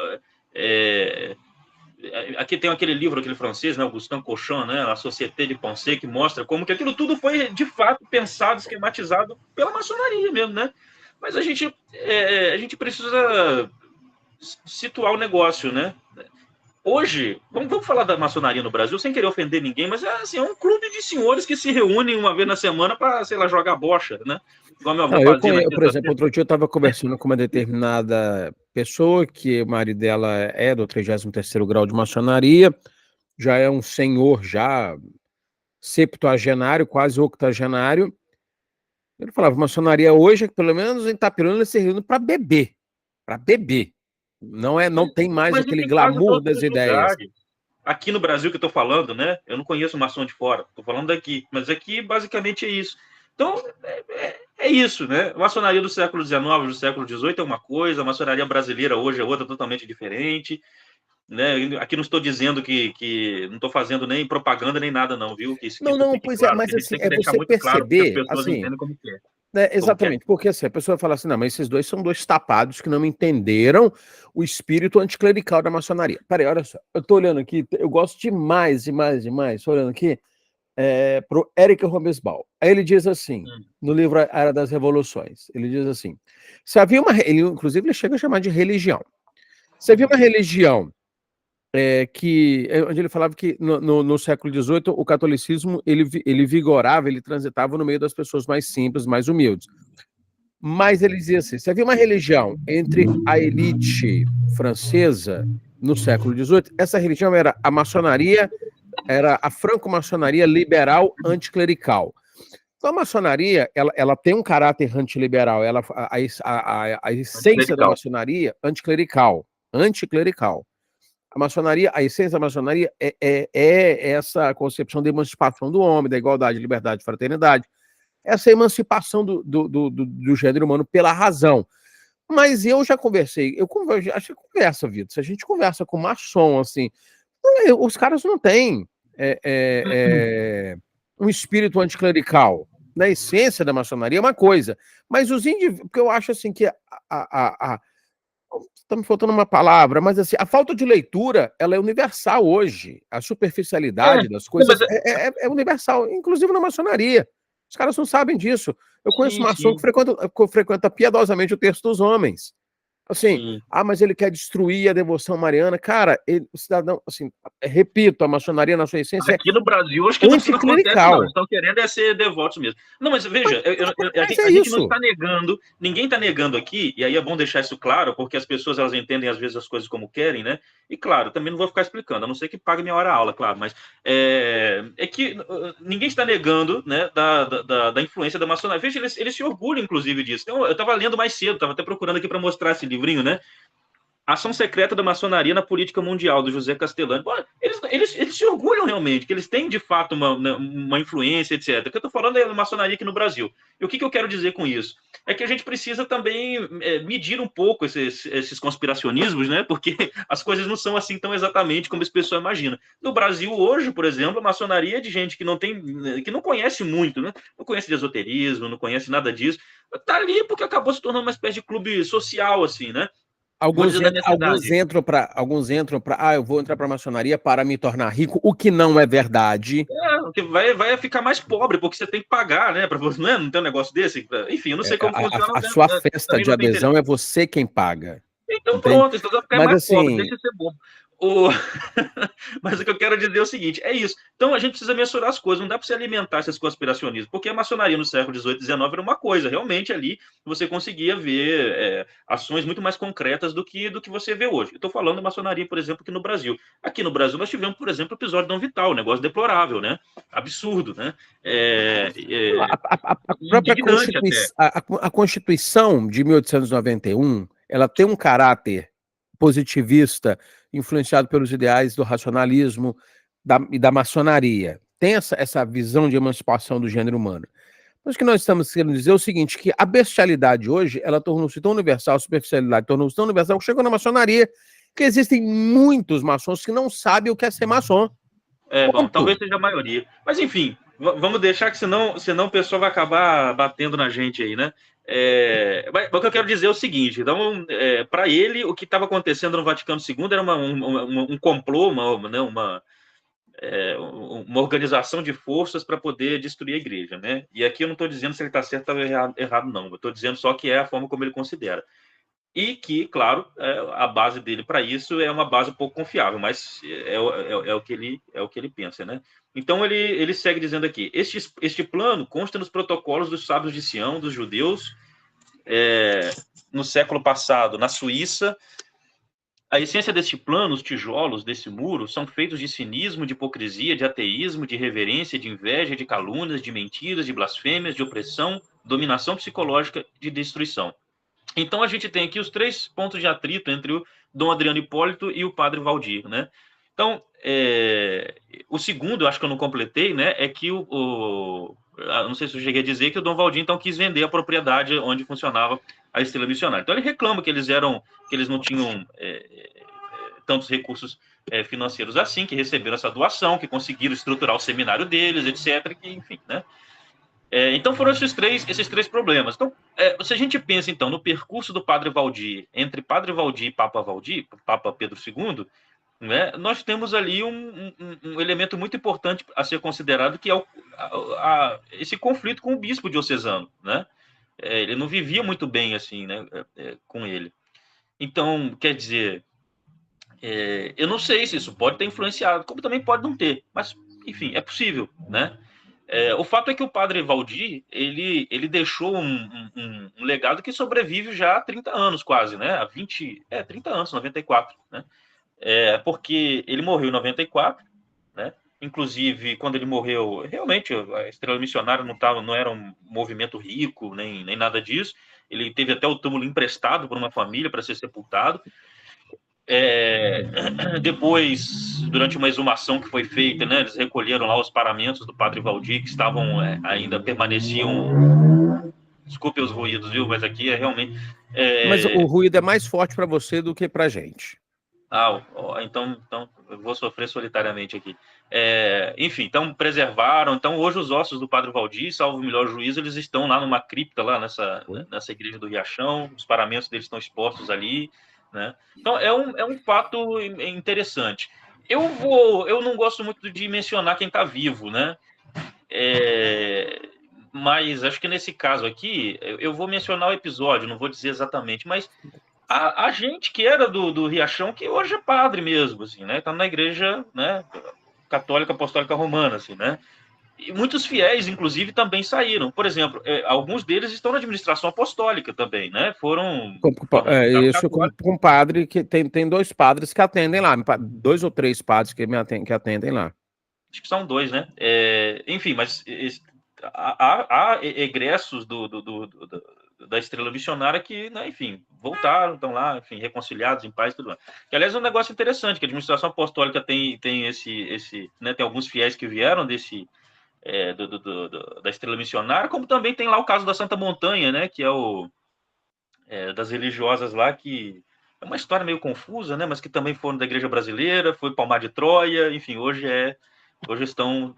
B: aqui tem aquele livro, aquele francês, né, Augustin Cauchin, né, A Société de Pensée, que mostra como que aquilo tudo foi, de fato, pensado, esquematizado pela maçonaria mesmo, né? Mas a gente precisa situar o negócio, né? Hoje, vamos falar da maçonaria no Brasil, sem querer ofender ninguém, mas é um clube de senhores que se reúnem uma vez na semana para, sei lá, jogar bocha, né? Igual meu avô fazia.
A: Por exemplo, outro dia eu estava conversando com uma determinada pessoa que o marido dela é do 33º grau de maçonaria, já é um senhor já septuagenário, quase octogenário. Ele falava, maçonaria hoje, pelo menos em Itapiruna, eles se reúnem para beber. Para beber. Não tem mais aquele glamour das ideias.
B: Aqui no Brasil que eu estou falando, né? Eu não conheço maçom de fora, estou falando daqui, mas aqui basicamente é isso. Então, é isso, né? A maçonaria do século XIX, do século XVIII é uma coisa, a maçonaria brasileira hoje é outra totalmente diferente, né? Aqui não estou dizendo que não estou fazendo nem propaganda nem nada, não, viu?
A: Pois claro, mas assim, você perceber,
B: claro, as
A: assim,
B: como que é.
A: Exatamente, porque assim, a pessoa fala assim, não, mas esses dois são dois tapados que não entenderam o espírito anticlerical da maçonaria. Peraí, olha só, eu tô olhando aqui, eu gosto demais, tô olhando aqui, pro Eric Hobsbawm. Aí ele diz assim, no livro A Era das Revoluções, ele diz assim, se havia inclusive ele chega a chamar de religião, se havia uma religião onde ele falava que no século XVIII o catolicismo ele vigorava, ele transitava no meio das pessoas mais simples, mais humildes. Mas ele dizia assim: se havia uma religião entre a elite francesa no século XVIII, essa religião era a maçonaria, era a franco-maçonaria liberal anticlerical. Então, a maçonaria, ela tem um caráter antiliberal, a essência da
B: Anticlerical.
A: maçonaria, anticlerical. Anticlerical. A maçonaria, a essência da maçonaria é essa concepção de emancipação do homem, da igualdade, liberdade, fraternidade, essa emancipação do gênero humano pela razão. Mas eu já conversei, acho que conversa, Vitor, se a gente conversa com maçom, assim, os caras não têm um espírito anticlerical. Na essência da maçonaria é uma coisa, mas os indivíduos, porque eu acho assim que está me faltando uma palavra, mas assim, a falta de leitura, ela é universal hoje. A superficialidade das coisas é universal, inclusive na maçonaria. Os caras não sabem disso. Eu conheço maçom que frequenta piedosamente o Terço dos Homens. Assim, mas ele quer destruir a devoção mariana. Cara, o cidadão, assim, repito, a maçonaria na sua essência
B: aqui no Brasil, acho que não acontece, não. Eles estão querendo ser devotos mesmo. Não, mas veja, a gente não está negando, ninguém está negando aqui, e aí é bom deixar isso claro, porque as pessoas, elas entendem às vezes as coisas como querem, né? E claro, também não vou ficar explicando, a não ser que pague minha hora aula, claro, mas é que ninguém está negando, né, da influência da maçonaria. Veja, eles se orgulham, inclusive, disso. Então, eu estava lendo mais cedo, estava até procurando aqui para mostrar esse livrinho, né? Ação Secreta da Maçonaria na Política Mundial, do José Castellani. Bom, eles se orgulham realmente, que eles têm, de fato, uma influência, etc. O que eu estou falando é a maçonaria aqui no Brasil. E o que eu quero dizer com isso? É que a gente precisa também medir um pouco esses conspiracionismos, né? Porque as coisas não são assim tão exatamente como as pessoas imaginam. No Brasil, hoje, por exemplo, a maçonaria é de gente que não conhece muito, né? Não conhece de esoterismo, não conhece nada disso. Está ali porque acabou se tornando uma espécie de clube social, assim, né?
A: Alguns entram para, eu vou entrar para a maçonaria para me tornar rico, o que não é verdade.
B: Porque vai ficar mais pobre, porque você tem que pagar, né? Para você, não tem um negócio desse. Enfim, eu não sei como funciona.
A: A sua festa de adesão é você quem paga.
B: Então
A: entende?
B: Pronto, então vai ficar mais
A: assim,
B: pobre, deixa de ser bobo. Mas o que eu quero dizer é o seguinte, é isso. Então a gente precisa mensurar as coisas, não dá para você alimentar esses conspiracionismos, porque a maçonaria no século XVIII e XIX era uma coisa, realmente ali você conseguia ver ações muito mais concretas do que você vê hoje. Eu estou falando da maçonaria, por exemplo, aqui no Brasil. Aqui no Brasil nós tivemos, por exemplo, o episódio Dom Vital, um negócio deplorável, né? Absurdo, né?
A: A própria a Constituição de 1891, ela tem um caráter positivista, influenciado pelos ideais do racionalismo e da maçonaria. Tem essa visão de emancipação do gênero humano. Mas o que nós estamos querendo dizer é o seguinte, que a bestialidade hoje, ela tornou-se tão universal, a superficialidade tornou-se tão universal, que chegou na maçonaria, que existem muitos maçons que não sabem o que é ser maçom.
B: Bom, talvez seja a maioria. Mas, enfim, vamos deixar que senão o pessoal vai acabar batendo na gente aí, né? Mas o que eu quero dizer é o seguinte, então, para ele, o que estava acontecendo no Vaticano II era um complô, uma organização de forças para poder destruir a igreja, né? E aqui eu não estou dizendo se ele está certo ou errado, não. Eu estou dizendo só que é a forma como ele considera. E que, claro, a base dele para isso é uma base pouco confiável, mas é o que ele pensa, né? Então ele segue dizendo aqui: este plano consta nos protocolos dos sábios de Sião, dos judeus, no século passado, na Suíça. A essência deste plano, os tijolos desse muro, são feitos de cinismo, de hipocrisia, de ateísmo, de reverência, de inveja, de calúnias, de mentiras, de blasfêmias, de opressão, dominação psicológica, de destruição. Então a gente tem aqui os 3 pontos de atrito entre o Dom Adriano Hipólito e o Padre Valdir, né? Então, o segundo, eu acho que eu não completei, né? É que não sei se eu cheguei a dizer que o Dom Valdir então quis vender a propriedade onde funcionava a Estrela Missionária. Então ele reclama que eles não tinham tantos recursos financeiros assim, que receberam essa doação, que conseguiram estruturar o seminário deles, etc. Que, enfim, né? Então foram esses três problemas. Então, se a gente pensa então no percurso do Padre Valdir, entre Padre Valdir e Papa Pedro II, né, nós temos ali um elemento muito importante a ser considerado, que é esse conflito com o bispo diocesano, né? Ele não vivia muito bem assim, né, com ele. Então, quer dizer, eu não sei se isso pode ter influenciado, como também pode não ter, mas enfim, é possível, né? O fato é que o padre Valdir, ele deixou um legado que sobrevive já há 30 anos quase, né? Há 30 anos, 94, né? Porque ele morreu em 94, né? Inclusive, quando ele morreu, realmente, a Estrela Missionária não era um movimento rico, nem nada disso. Ele teve até o túmulo emprestado por uma família para ser sepultado. Depois, durante uma exumação que foi feita, né, eles recolheram lá os paramentos do padre Valdir, que estavam, ainda permaneciam. Desculpe os ruídos, viu? Mas aqui realmente.
A: Mas o ruído é mais forte para você do que para gente.
B: Então eu vou sofrer solitariamente aqui. Enfim, então preservaram. Então, hoje os ossos do padre Valdir, salvo o melhor juízo, eles estão lá numa cripta, lá nessa igreja do Riachão. Os paramentos deles estão expostos ali, né? Então, é um fato interessante. Eu não gosto muito de mencionar quem está vivo, né? Mas acho que nesse caso aqui, eu vou mencionar o episódio, não vou dizer exatamente, mas a gente que era do Riachão, que hoje é padre mesmo, assim, né? Tá na igreja, né, católica apostólica romana, assim, né? E muitos fiéis, inclusive, também saíram. Por exemplo, alguns deles estão na administração apostólica também, né? Foram
A: isso com padre, que tem 2 padres que atendem lá, 2 ou 3 padres que atendem lá.
B: Acho que são 2, né? Enfim, mas há egressos da Estrela Missionária que, né, enfim, voltaram, estão lá, enfim, reconciliados em paz e tudo mais. Que, aliás, é um negócio interessante, que a administração apostólica tem né, tem alguns fiéis que vieram da Estrela Missionária, como também tem lá o caso da Santa Montanha, né, que das religiosas lá, que é uma história meio confusa, né, mas que também foram da Igreja Brasileira, foi Palmar de Troia, enfim, hoje estão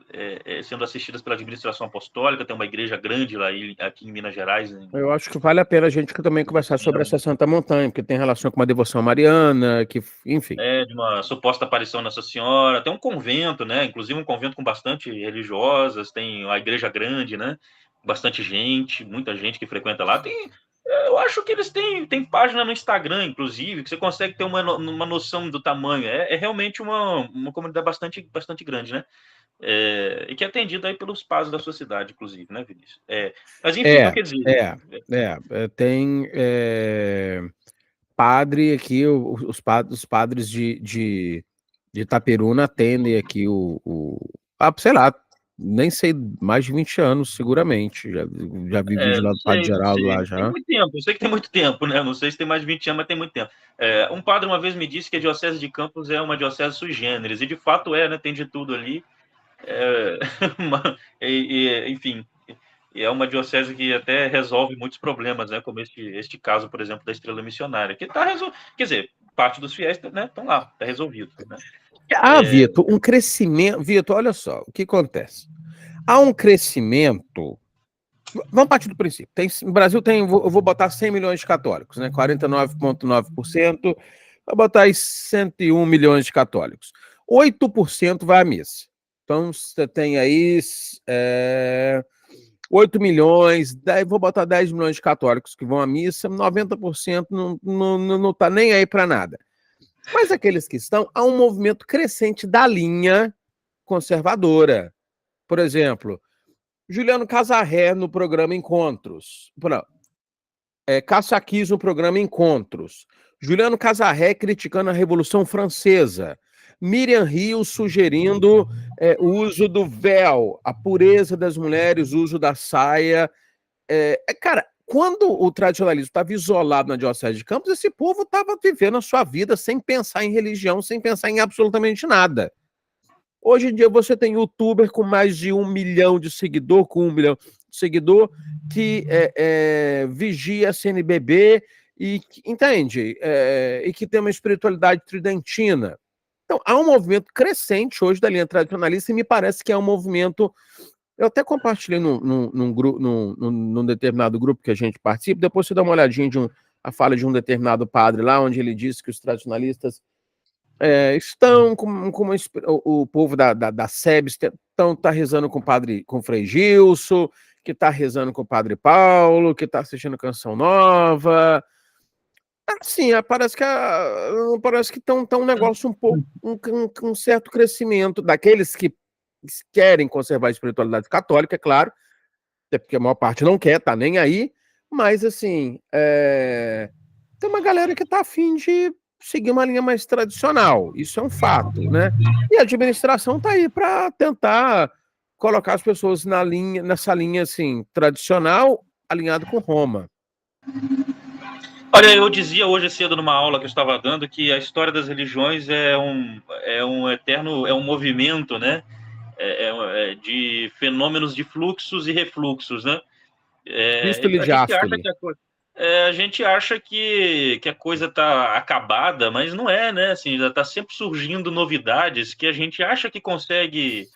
B: sendo assistidas pela administração apostólica. Tem uma igreja grande lá aqui em Minas Gerais.
A: Eu acho que vale a pena a gente também conversar sobre essa Santa Montanha, porque tem relação com uma devoção mariana, que, enfim.
B: De uma suposta aparição Nossa Senhora. Tem um convento, né? Inclusive um convento com bastante religiosas. Tem uma igreja grande, né? Bastante gente, muita gente que frequenta lá. Eu acho que eles têm página no Instagram, inclusive, que você consegue ter uma noção do tamanho. É realmente uma comunidade bastante grande, né? E que é atendida aí pelos padres da sua cidade, inclusive, né, Vinícius? Mas, enfim, então quer dizer...
A: tem padre aqui, os padres de Itaperuna atendem aqui sei lá, nem sei, mais de 20 anos, seguramente. Já vi vídeo lá do Padre Geraldo lá já.
B: Tem muito tempo, eu sei que tem muito tempo, né? Não sei se tem mais de 20 anos, mas tem muito tempo. Um padre uma vez me disse que a Diocese de Campos é uma diocese sui generis, e de fato né? Tem de tudo ali. Enfim, é uma diocese que até resolve muitos problemas, né? Como este caso, por exemplo, da Estrela Missionária, que está resolvido. Quer dizer, parte dos fiéis, né, estão lá, está resolvido. Né?
A: Vitor, um crescimento. Vitor, olha só, o que acontece? Há um crescimento. Vamos partir do princípio. No Brasil eu vou botar 100 milhões de católicos, né? 49,9%. Vou botar aí 101 milhões de católicos. 8% vai à missa. Então, você tem aí 8 milhões, vou botar 10 milhões de católicos que vão à missa, 90% não está nem aí para nada. Mas aqueles que estão, há um movimento crescente da linha conservadora. Por exemplo, Juliano Casarré no programa Encontros. Caçaquis no programa Encontros. Juliano Casarré criticando a Revolução Francesa. Miriam Rios sugerindo o uso do véu, a pureza das mulheres, o uso da saia. Cara, quando o tradicionalismo estava isolado na Diocese de Campos, esse povo estava vivendo a sua vida sem pensar em religião, sem pensar em absolutamente nada. Hoje em dia você tem youtuber com mais de 1 milhão de seguidor, com 1 milhão de seguidor, que vigia a CNBB e entende, e que tem uma espiritualidade tridentina. Então, há um movimento crescente hoje da linha tradicionalista e me parece que é um movimento... Eu até compartilhei num determinado grupo que a gente participa, depois você dá uma olhadinha a fala de um determinado padre lá, onde ele disse que os tradicionalistas estão o povo da SEBS tá rezando com o Frei Gilson, que está rezando com o Padre Paulo, que está assistindo Canção Nova. Assim, parece que tá um negócio um pouco, um certo crescimento daqueles que querem conservar a espiritualidade católica, é claro, até porque a maior parte não quer, tá nem aí, mas assim, tem uma galera que tá afim de seguir uma linha mais tradicional, isso é um fato, né? E a administração tá aí para tentar colocar as pessoas nessa linha assim, tradicional, alinhado com Roma.
B: Olha, eu dizia hoje cedo numa aula que eu estava dando que a história das religiões é um eterno, é um movimento, né? De fenômenos de fluxos e refluxos, né?
A: Sístole e
B: A gente acha
A: diástole.
B: que a gente acha que a coisa está acabada, mas não é, né? Assim, já está sempre surgindo novidades que a gente acha que consegue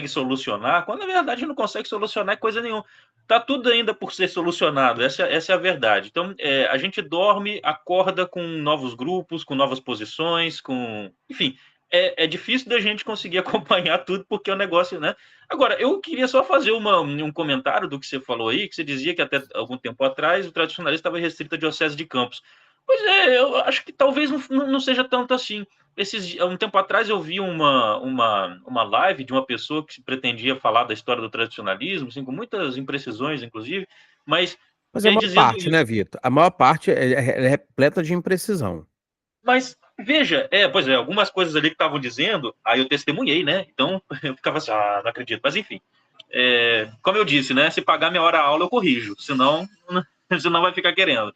B: solucionar, quando na verdade não consegue solucionar coisa nenhuma. Tá tudo ainda por ser solucionado, essa é a verdade. Então, a gente dorme, acorda com novos grupos, com novas posições, enfim, é difícil da gente conseguir acompanhar tudo, porque o negócio, né? Agora, eu queria só fazer um comentário do que você falou aí, que você dizia que até algum tempo atrás o tradicionalismo estava restrito à Diocese de Campos. Pois é, eu acho que talvez não seja tanto assim. Um tempo atrás eu vi uma live de uma pessoa que pretendia falar da história do tradicionalismo, assim, com muitas imprecisões, inclusive, mas
A: Mas a maior
B: dizendo
A: parte, né,
B: isso.
A: Vitor? A maior parte é repleta de imprecisão.
B: Mas veja, pois é, algumas coisas ali que estavam dizendo, aí eu testemunhei, né? Então eu ficava assim, não acredito. Mas enfim, como eu disse, né? Se pagar minha hora aula, eu corrijo, senão, senão vai ficar querendo.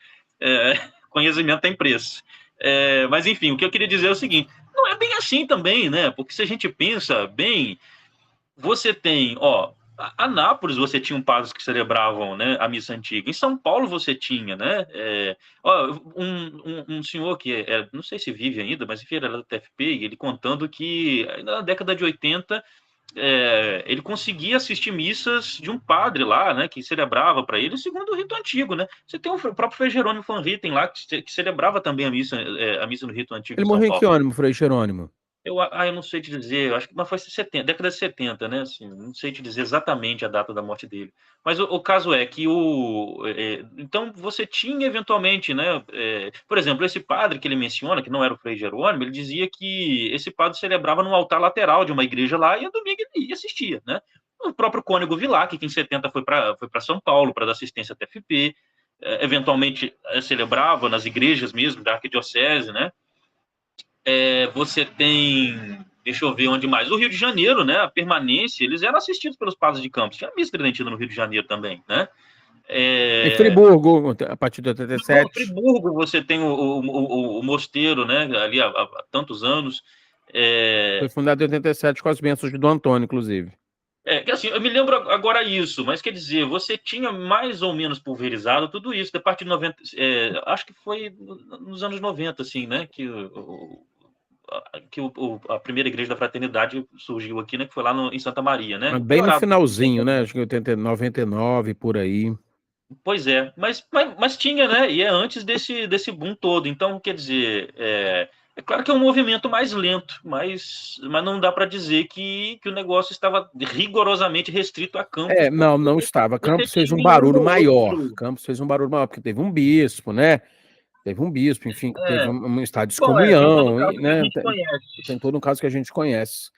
B: Conhecimento tem preço. Mas enfim, o que eu queria dizer é o seguinte: não é bem assim também, né? Porque se a gente pensa bem, você tem, a Nápoles você tinha padres que celebravam, né, a missa antiga. Em São Paulo você tinha, né? Um senhor que não sei se vive ainda, mas enfim, era da TFP, ele contando que na década de 80 ele conseguia assistir missas de um padre lá, né, que celebrava para ele segundo o rito antigo, né? Você tem o próprio Frei Jerônimo van Ritten lá que celebrava também a missa no rito antigo
A: Ele
B: em São
A: morreu em que
B: Paulo.
A: ano, Frei Jerônimo?
B: Eu não sei te dizer, eu acho que mas foi 70, década de 70, né? Assim, não sei te dizer exatamente a data da morte dele. Mas o caso é que então você tinha eventualmente, né? Por exemplo, esse padre que ele menciona, que não era o Frei Jerônimo, ele dizia que esse padre celebrava no altar lateral de uma igreja lá e no domingo ele ia assistia, né? O próprio Cônego Vilac, que em 70 foi para São Paulo para dar assistência à TFP, eventualmente celebrava nas igrejas mesmo da arquidiocese, né? Você tem, deixa eu ver onde mais, o Rio de Janeiro, né? A permanência, eles eram assistidos pelos padres de Campos. Tinha missa tridentina no Rio de Janeiro também, né?
A: Em Friburgo, a partir de 87.
B: Friburgo, você tem o mosteiro, né? Ali há tantos anos.
A: Foi fundado em 87 com as bênçãos de Dom Antônio, inclusive.
B: Que assim, eu me lembro agora isso, mas quer dizer, você tinha mais ou menos pulverizado tudo isso, a partir de 90, acho que foi nos anos 90, assim, né? A primeira igreja da fraternidade surgiu aqui, né? Que foi lá em Santa Maria, né?
A: Bem no
B: Piorado.
A: finalzinho, né? Acho que 80, 99, por aí.
B: Pois é, mas tinha, né? E é antes desse boom todo. Então, quer dizer, claro que é um movimento mais lento, mas não dá para dizer que o negócio estava rigorosamente restrito a Campos,
A: Não,
B: porque
A: não estava.
B: você
A: Campos fez um
B: tinha um
A: barulho
B: ou
A: maior.
B: outro.
A: Campos fez um barulho maior, porque teve um bispo, né? Teve um bispo, enfim, que teve
B: É,
A: um estado de
B: bom, tem todo o
A: excomunhão,
B: caso que a
A: né?
B: gente
A: Tem
B: conhece,
A: todo um caso que a gente conhece.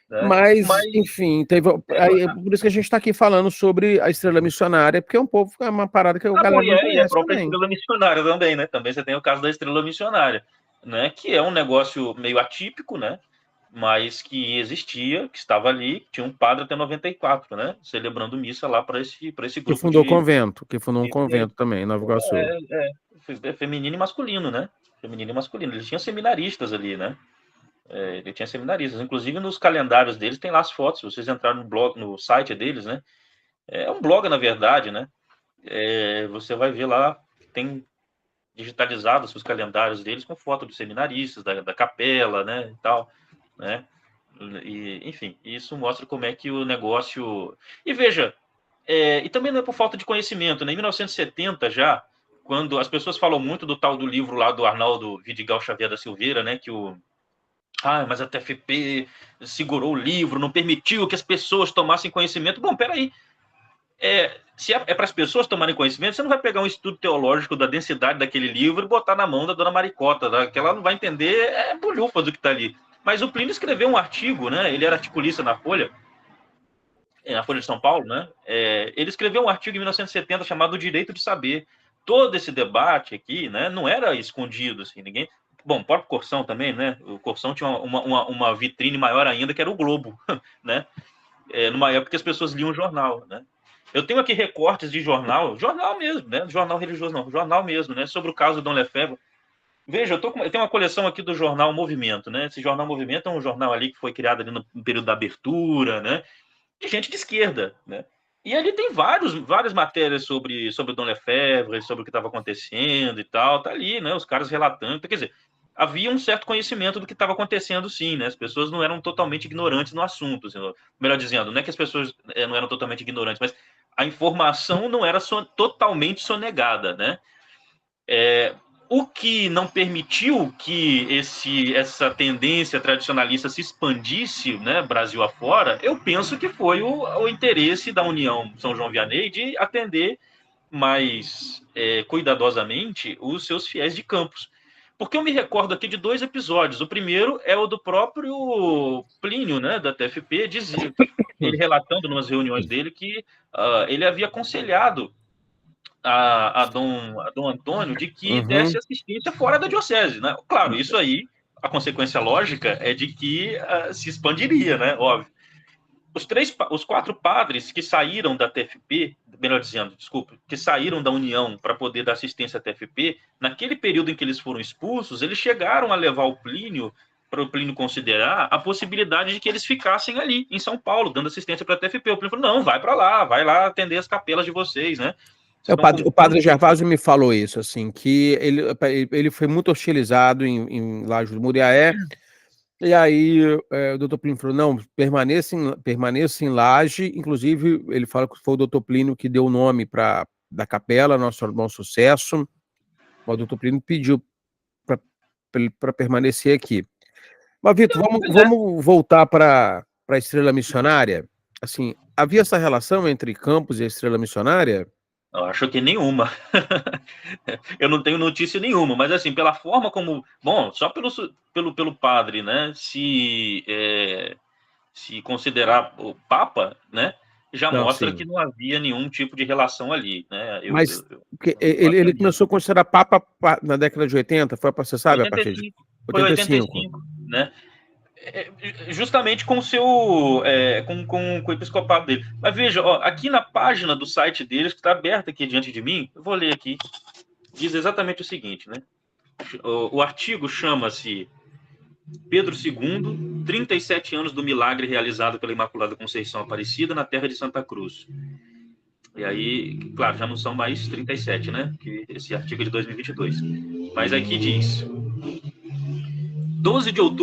B: né?
A: Mas,
B: Mas
A: enfim, teve. Por isso que a gente está aqui falando sobre a estrela missionária, porque é uma parada que a galera não
B: e a
A: conhece
B: própria
A: também.
B: estrela missionária também, né? Também você tem o caso da estrela missionária, né? Que é um negócio meio atípico, né? Mas que existia, que estava ali, tinha um padre até 94, né? Celebrando missa lá para esse
A: Que
B: grupo
A: fundou o
B: de
A: convento, que fundou um convento também, em Nova Iguaçu.
B: feminino e masculino, né? Feminino e masculino. Eles tinham seminaristas ali, né? Ele tinha seminaristas. Inclusive nos calendários deles tem lá as fotos. Se vocês entrarem no blog, no site deles, né? É um blog, na verdade, né? Você vai ver lá, tem digitalizados os calendários deles com foto dos seminaristas, da capela, né, e tal, né? E, enfim, isso mostra como é que o negócio... E veja, e também não é por falta de conhecimento, né? Em 1970 já, quando as pessoas falam muito do tal do livro lá do Arnaldo Vidigal Xavier da Silveira, né, que mas a TFP segurou o livro, não permitiu que as pessoas tomassem conhecimento. Bom, peraí, se é para as pessoas tomarem conhecimento, você não vai pegar um estudo teológico da densidade daquele livro e botar na mão da dona Maricota, tá? Que ela não vai entender bolhufas do que está ali. Mas o Plínio escreveu um artigo, né? Ele era articulista na Folha de São Paulo, né? Ele escreveu um artigo em 1970 chamado O Direito de Saber. Todo esse debate aqui, né? Não era escondido, assim, ninguém... Bom, o próprio Corsão também, né? O Corsão tinha uma vitrine maior ainda, que era o Globo, né? Numa época que as pessoas liam jornal, né? Eu tenho aqui recortes de jornal mesmo, né? Jornal religioso não, jornal mesmo, né? Sobre o caso do Dom Lefebvre. Veja, eu tenho uma coleção aqui do jornal Movimento, né? Esse jornal Movimento é um jornal ali que foi criado ali no período da abertura, né? De gente de esquerda, né? E ali tem várias matérias sobre o Dom Lefebvre, sobre o que estava acontecendo e tal, tá ali, né? Os caras relatando, quer dizer, havia um certo conhecimento do que estava acontecendo, sim, né? As pessoas não eram totalmente ignorantes no assunto, assim, melhor dizendo, não é que as pessoas não eram totalmente ignorantes, mas a informação não era totalmente sonegada, né? O que não permitiu que essa tendência tradicionalista se expandisse, né, Brasil afora, eu penso que foi o interesse da União São João Vianney de atender mais cuidadosamente os seus fiéis de Campos. Porque eu me recordo aqui de 2 episódios. O primeiro é o do próprio Plínio, né, da TFP, dizia, ele relatando em umas reuniões dele que ele havia aconselhado a Dom Antônio de que desse assistência fora da diocese, né? Claro, isso aí, a consequência lógica é de que se expandiria, né? Óbvio. Os 4 padres que saíram da TFP, melhor dizendo, desculpe, que saíram da União para poder dar assistência à TFP, naquele período em que eles foram expulsos, eles chegaram a levar o Plínio, para o Plínio considerar a possibilidade de que eles ficassem ali, em São Paulo, dando assistência para a TFP. O Plínio falou, não, vai lá atender as capelas de vocês, né?
A: O padre Gervásio me falou isso, assim, que ele foi muito hostilizado em Laje do Muriaé, e aí o doutor Plínio falou, não, permaneça em Laje, inclusive ele fala que foi o doutor Plínio que deu o nome da capela, Nosso Bom Sucesso, o doutor Plínio pediu para permanecer aqui. Mas, Vitor, vamos voltar para a Estrela Missionária? Assim, havia essa relação entre Campos e a Estrela Missionária?
B: Eu acho que nenhuma. Eu não tenho notícia nenhuma, mas assim, pela forma como... Bom, só pelo padre, né, se considerar o Papa, né, já mostra que não havia nenhum tipo de relação ali, né?
A: Mas ele começou a considerar Papa na década de 80, você sabe,
B: 85, a partir de 85. Foi 85, né? Justamente com com o episcopado dele. Mas veja, ó, aqui na página do site deles, que está aberta aqui diante de mim, eu vou ler aqui, diz exatamente o seguinte, né? O artigo chama-se Pedro II, 37 anos do milagre realizado pela Imaculada Conceição Aparecida na terra de Santa Cruz. E aí, claro, já não são mais 37, né? Que esse artigo é de 2022. Mas aqui diz...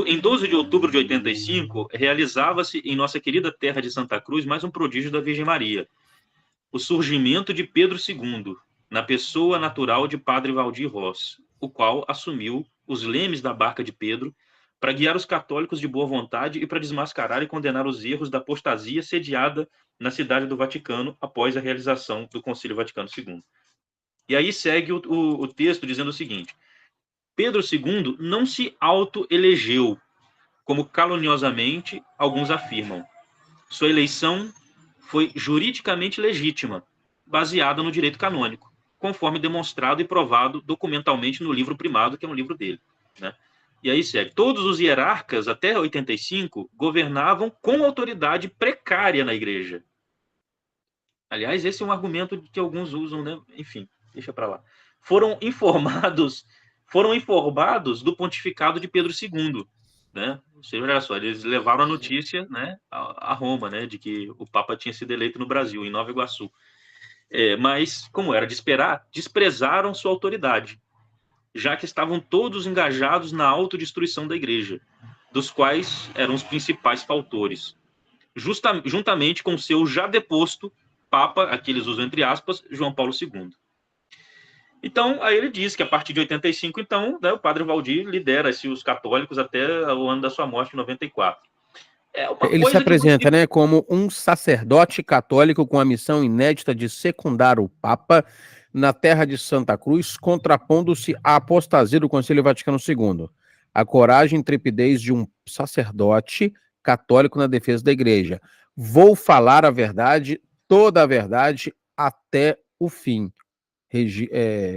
B: Em 12 de outubro de 85, realizava-se em nossa querida terra de Santa Cruz mais um prodígio da Virgem Maria. O surgimento de Pedro II, na pessoa natural de Padre Valdir Ross, o qual assumiu os lemes da barca de Pedro para guiar os católicos de boa vontade e para desmascarar e condenar os erros da apostasia sediada na cidade do Vaticano após a realização do Concílio Vaticano II. E aí segue o texto dizendo o seguinte: Pedro II não se autoelegeu, como caluniosamente alguns afirmam. Sua eleição foi juridicamente legítima, baseada no direito canônico, conforme demonstrado e provado documentalmente no livro primado, que é um livro dele, né? E aí segue. Todos os hierarcas, até 85, governavam com autoridade precária na igreja. Aliás, esse é um argumento que alguns usam, né? Enfim, deixa para lá. Foram informados do pontificado de Pedro II, né? Você olha só, eles levaram a notícia, né, a Roma, né, de que o Papa tinha sido eleito no Brasil, em Nova Iguaçu. Mas, como era de esperar, desprezaram sua autoridade, já que estavam todos engajados na autodestruição da igreja, dos quais eram os principais fautores, juntamente com seu já deposto Papa, aqui eles usam entre aspas, João Paulo II. Então, aí ele diz que a partir de 85, então, né, o padre Valdir lidera os católicos até o ano da sua morte, em 94.
A: Ele se apresenta, né, como um sacerdote católico com a missão inédita de secundar o Papa na terra de Santa Cruz, contrapondo-se à apostasia do Concílio Vaticano II. a coragem e intrepidez de um sacerdote católico na defesa da igreja. Vou falar a verdade, toda a verdade, até o fim.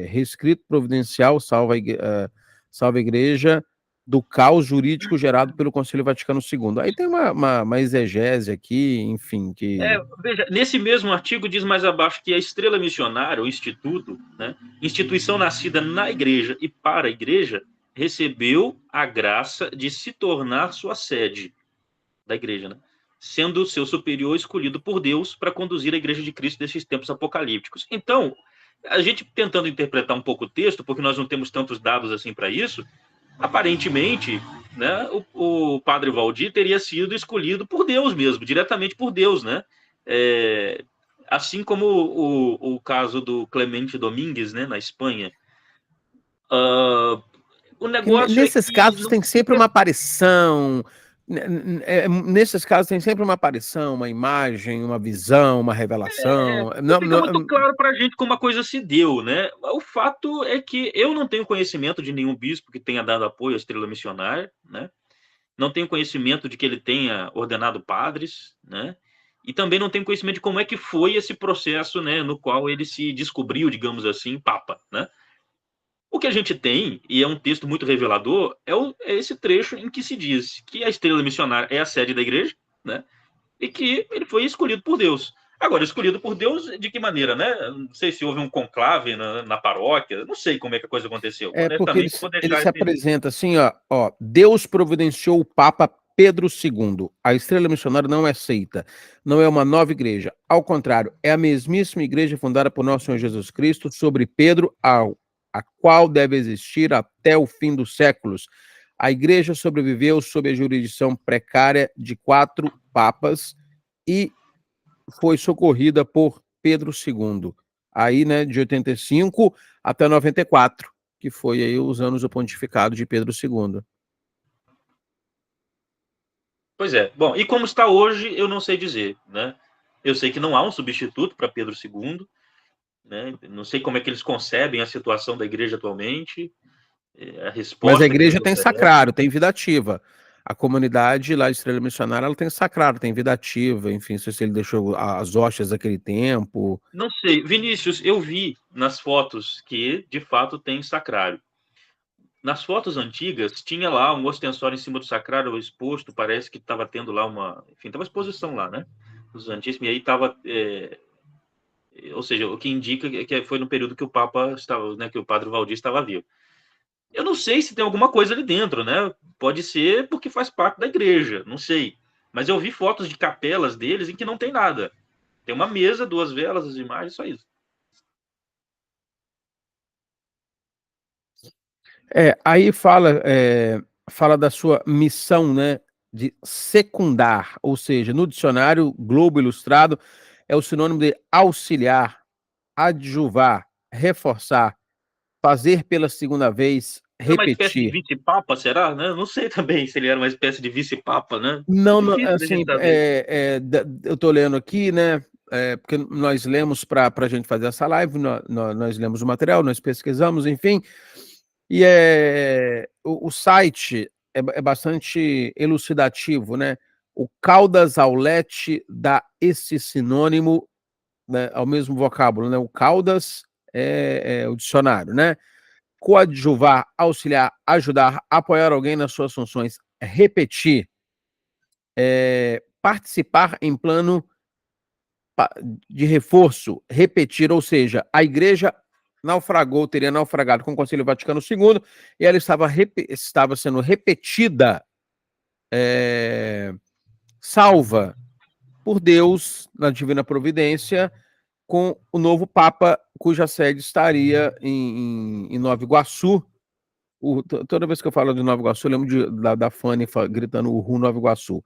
A: Rescrito providencial salva a igreja do caos jurídico gerado pelo Concílio Vaticano II. Aí tem uma exegese aqui, enfim, que...
B: Veja, nesse mesmo artigo diz mais abaixo que a estrela missionária, o instituto, né, instituição nascida na igreja e para a igreja, recebeu a graça de se tornar sua sede da igreja, né, sendo seu superior escolhido por Deus para conduzir a igreja de Cristo nesses tempos apocalípticos. Então, a gente tentando interpretar um pouco o texto, porque nós não temos tantos dados assim para isso, aparentemente, né, o padre Valdir teria sido escolhido por Deus mesmo, diretamente por Deus, né? Assim como o caso do Clemente Domingues, né, na Espanha. O negócio
A: nesses casos tem sempre uma aparição. Nesses casos tem sempre uma aparição, uma imagem, uma visão, uma revelação.
B: Não fica muito claro para a gente como a coisa se deu, né? O fato é que eu não tenho conhecimento de nenhum bispo que tenha dado apoio à estrela missionária, né? Não tenho conhecimento de que ele tenha ordenado padres, né? E também não tenho conhecimento de como é que foi esse processo, né, no qual ele se descobriu, digamos assim, papa, né? O que a gente tem, e é um texto muito revelador, é esse trecho em que se diz que a estrela missionária é a sede da igreja, né? E que ele foi escolhido por Deus. Agora, escolhido por Deus, de que maneira, né? Não sei se houve um conclave na paróquia, não sei como é que a coisa aconteceu.
A: Porque ele se apresenta assim, ó, Deus providenciou o Papa Pedro II. A estrela missionária não é seita, não é uma nova igreja. Ao contrário, é a mesmíssima igreja fundada por nosso Senhor Jesus Cristo sobre Pedro, a qual deve existir até o fim dos séculos. A igreja sobreviveu sob a jurisdição precária de 4 papas e foi socorrida por Pedro II. Aí, né, de 85 até 94, que foi aí os anos do pontificado de Pedro II.
B: Pois é. Bom, e como está hoje, eu não sei dizer, né? Eu sei que não há um substituto para Pedro II, né? Não sei como é que eles concebem a situação da igreja atualmente. A resposta.
A: Mas a igreja tem sacrário, tem vida ativa. A comunidade lá de Estrela Missionária, ela tem sacrário, tem vida ativa, enfim, não sei se ele deixou as hóstias daquele tempo.
B: Não sei. Vinícius, eu vi nas fotos que, de fato, tem sacrário. Nas fotos antigas, tinha lá um ostensório em cima do sacrário exposto, parece que estava tendo lá enfim, estava exposição lá, né? Do Santíssimo, e aí estava... ou seja, o que indica que foi no período que o Papa estava, né, que o Padre Valdir estava vivo. Eu não sei se tem alguma coisa ali dentro, né? Pode ser porque faz parte da igreja, não sei. Mas eu vi fotos de capelas deles em que não tem nada. Tem uma mesa, 2 velas, as imagens, só isso.
A: Aí fala da sua missão, né, de secundar, ou seja, no dicionário Globo Ilustrado é o sinônimo de auxiliar, adjuvar, reforçar, fazer pela segunda vez,
B: Era uma espécie de
A: repetir.
B: vice-papa, será? Né? Não sei também se ele era uma espécie de vice-papa, né?
A: Não,
B: Difícil
A: assim, eu estou lendo aqui, né, porque nós lemos para a gente fazer essa live, nós lemos o material, nós pesquisamos, enfim, e o site é bastante elucidativo, né? O Caldas Aulete dá esse sinônimo, né, ao mesmo vocábulo, né? O Caldas é o dicionário, né? Coadjuvar, auxiliar, ajudar, apoiar alguém nas suas funções, repetir, participar em plano de reforço, repetir, ou seja, a igreja teria naufragado com o Concílio Vaticano II, e ela estava sendo repetida, salva por Deus, na divina providência, com o novo Papa, cuja sede estaria em Nova Iguaçu. Toda vez que eu falo de Nova Iguaçu, eu lembro da Fanny gritando o Nova Iguaçu.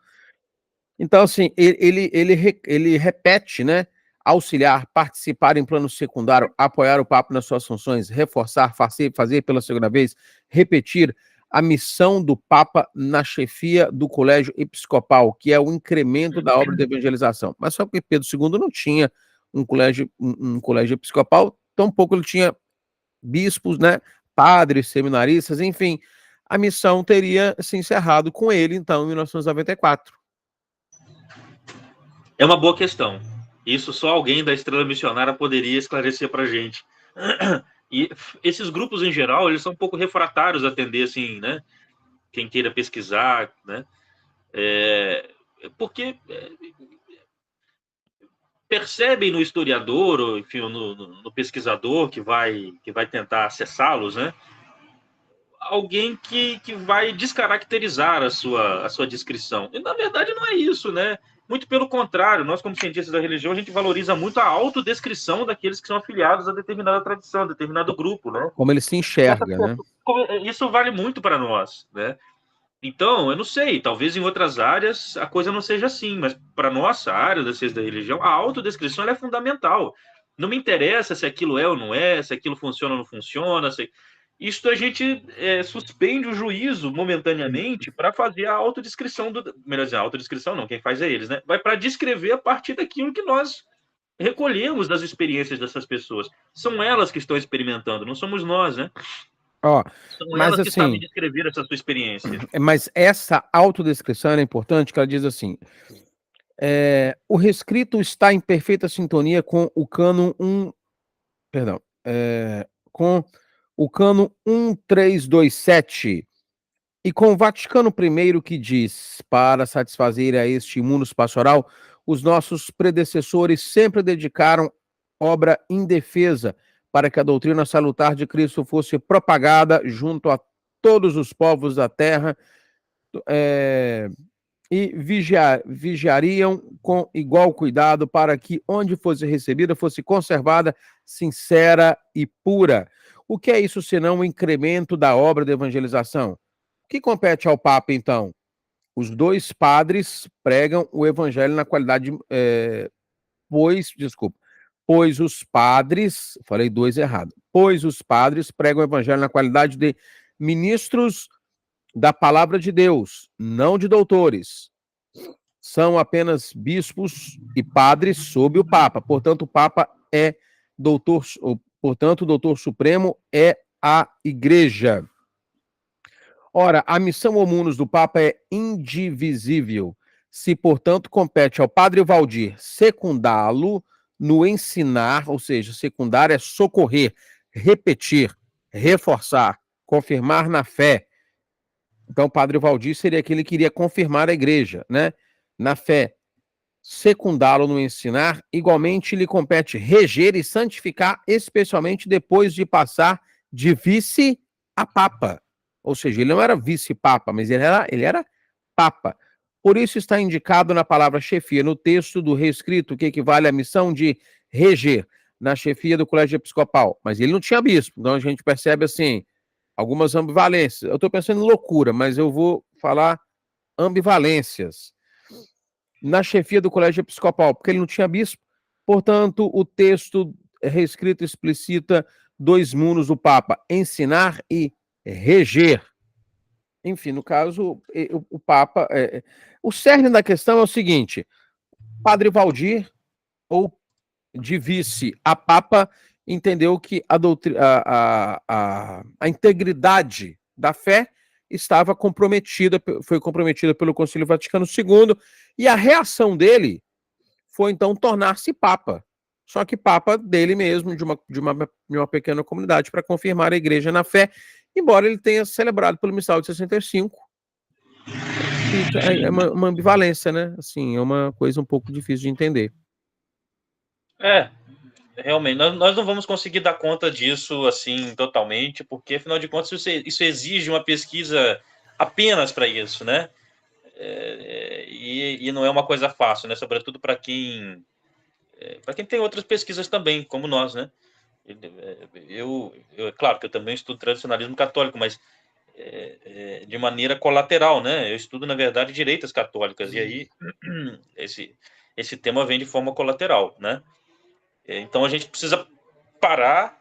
A: Então, assim, ele repete, né? Auxiliar, participar em plano secundário, apoiar o Papa nas suas funções, reforçar, fazer pela segunda vez, repetir a missão do Papa na chefia do colégio episcopal, que é o incremento da obra de evangelização. Mas só que Pedro II não tinha um colégio episcopal, tampouco ele tinha bispos, né? Padres, seminaristas, enfim. a missão teria se encerrado com ele, então, em 1994.
B: É uma boa questão. Isso só alguém da Estrela Missionária poderia esclarecer para a gente. E esses grupos, em geral, eles são um pouco refratários a atender, assim, né? Quem queira pesquisar, né? Porque percebem no historiador, ou enfim, no pesquisador que vai tentar acessá-los, né? Alguém que vai descaracterizar a sua descrição. E, na verdade, não é isso, né? Muito pelo contrário, nós, como cientistas da religião, a gente valoriza muito a autodescrição daqueles que são afiliados a determinada tradição, a determinado grupo, né?
A: Como ele se enxerga, né?
B: Isso vale muito para nós, né? Então, eu não sei, talvez em outras áreas a coisa não seja assim, mas para nossa área da ciência da religião, a autodescrição ela é fundamental. Não me interessa se aquilo é ou não é, se aquilo funciona ou não funciona. Isto a gente suspende o juízo momentaneamente para fazer a autodescrição melhor dizendo, a autodescrição não, quem faz é eles, né? Vai para descrever a partir daquilo que nós recolhemos das experiências dessas pessoas. São elas que estão experimentando, não somos nós, né?
A: Ó,
B: São
A: mas
B: elas que sabem
A: assim,
B: descrever essa sua experiência.
A: mas essa autodescrição é importante, que ela diz assim: o reescrito está em perfeita sintonia com o cânon 1, perdão, com o cânon 1327 e com o Vaticano I, que diz: para satisfazer a este munus pastoral, os nossos predecessores sempre dedicaram obra indefesa para que a doutrina salutar de Cristo fosse propagada junto a todos os povos da terra, e vigiariam com igual cuidado para que onde fosse recebida fosse conservada sincera e pura. O que é isso senão o incremento da obra de evangelização? O que compete ao Papa, então? Os dois padres pregam o evangelho na qualidade, pois os padres, falei dois errado, pois os padres pregam o evangelho na qualidade de ministros da palavra de Deus, não de doutores. São apenas bispos e padres sob o Papa. Portanto, o Papa é doutor, portanto, o doutor supremo é a Igreja. Ora, a missão homunus do Papa é indivisível. Se, portanto, compete ao Padre Valdir secundá-lo no ensinar, ou seja, secundar é socorrer, repetir, reforçar, confirmar na fé. Então, o Padre Valdir seria aquele que iria confirmar a igreja, né? Na fé. Secundá-lo no ensinar, igualmente lhe compete reger e santificar, especialmente depois de passar de vice a papa. Ou seja, ele não era vice-papa, mas ele era papa. Por isso está indicado na palavra chefia, no texto do reescrito, que equivale à missão de reger na chefia do colégio episcopal. Mas ele não tinha bispo, então a gente percebe assim, algumas ambivalências. Eu estou pensando em loucura, mas eu vou falar ambivalências. Na chefia do colégio episcopal, porque ele não tinha bispo, portanto, o texto reescrito explicita dois mundos do Papa: ensinar e reger. Enfim, no caso, o Papa. O cerne da questão é o seguinte: Padre Valdir, ou de vice a Papa, entendeu que a integridade da fé estava comprometida, foi comprometida pelo Concílio Vaticano II, e a reação dele foi então tornar-se Papa. Só que Papa dele mesmo, de uma pequena comunidade, para confirmar a igreja na fé, embora ele tenha celebrado pelo Missal de 65. É uma ambivalência, né? Assim, é uma coisa um pouco difícil de entender.
B: Realmente, nós não vamos conseguir dar conta disso assim totalmente, porque afinal de contas isso exige uma pesquisa apenas para isso, né? E não é uma coisa fácil, né? Sobretudo para quem tem outras pesquisas também, como nós, né? Claro que eu também estudo tradicionalismo católico, mas de maneira colateral, né? Eu estudo, na verdade, direitas católicas, e aí esse tema vem de forma colateral, né? Então a gente precisa parar,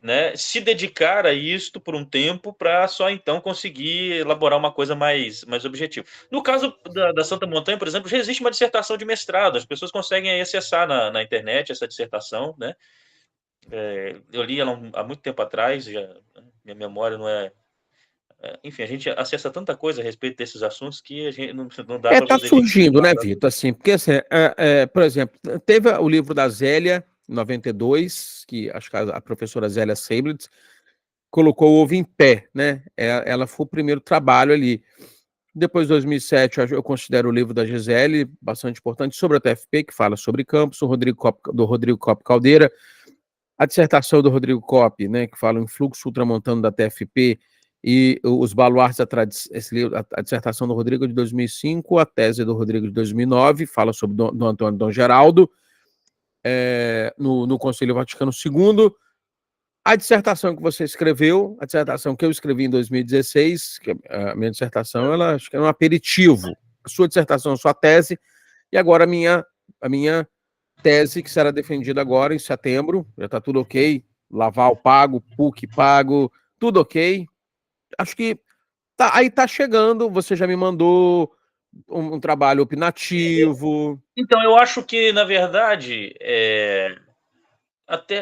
B: né, se dedicar a isto por um tempo para só então conseguir elaborar uma coisa mais objetiva. No caso da Santa Montanha, por exemplo, já existe uma dissertação de mestrado, as pessoas conseguem aí acessar na internet essa dissertação, né? Eu li ela há muito tempo atrás, minha memória não é enfim, a gente acessa tanta coisa a respeito desses assuntos que a gente não dá para
A: Tá
B: você
A: surgindo, né, Vitor? Assim, porque, assim, por exemplo, teve o livro da Zélia, 92, que acho que a professora Zélia Seiblitz colocou o Ovo em Pé, né? Ela foi o primeiro trabalho ali. Depois de 2007, eu considero o livro da Gisele bastante importante, sobre a TFP, que fala sobre campos, do Rodrigo Coppi Caldeira, a dissertação do Rodrigo Coppi, né, que fala o influxo ultramontano da TFP e os baluartes da tradição, a dissertação do Rodrigo de 2005, a tese do Rodrigo de 2009, fala sobre Dom Antônio Dom Geraldo, no Conselho Vaticano II. A dissertação que você escreveu, a dissertação que eu escrevi em 2016, que a minha dissertação, ela acho que é um aperitivo. A sua dissertação, a sua tese, e agora a minha tese, que será defendida agora em setembro, já está tudo ok, Laval pago, PUC pago, tudo ok. Acho que aí está chegando, você já me mandou um trabalho opinativo.
B: Então, eu acho que, na verdade, até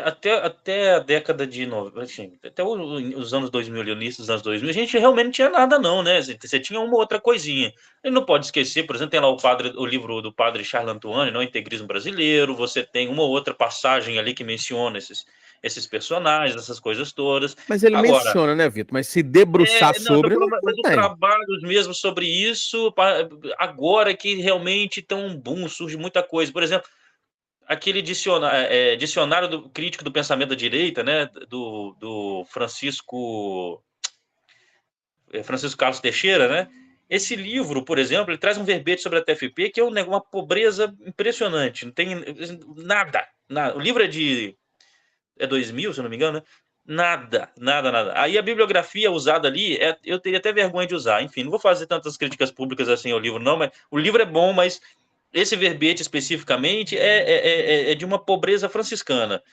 B: a década de 90, assim, até os anos 2000, o início dos anos 2000, a gente realmente não tinha nada não, né? Você tinha uma outra coisinha. A gente não pode esquecer, por exemplo, tem lá o livro do padre Charles Antoine, não, Integrismo Brasileiro, você tem uma outra passagem ali que menciona esses personagens, essas coisas todas.
A: Mas ele
B: Agora,
A: menciona, né, Vitor? Mas se debruçar
B: não, eu tô
A: sobre,
B: falando,
A: não
B: mas os
A: tem.
B: trabalhos mesmo sobre isso, agora que realmente estão um boom, surge muita coisa. Por exemplo, aquele dicionário crítico do pensamento da direita, né, do Francisco Carlos Teixeira, né? Esse livro, por exemplo, ele traz um verbete sobre a TFP que é uma pobreza impressionante. Não tem nada. O livro é 2000, se eu não me engano, né? Nada. Aí a bibliografia usada ali, eu teria até vergonha de usar. Enfim, não vou fazer tantas críticas públicas assim ao livro, não, mas o livro é bom, mas esse verbete especificamente é de uma pobreza franciscana.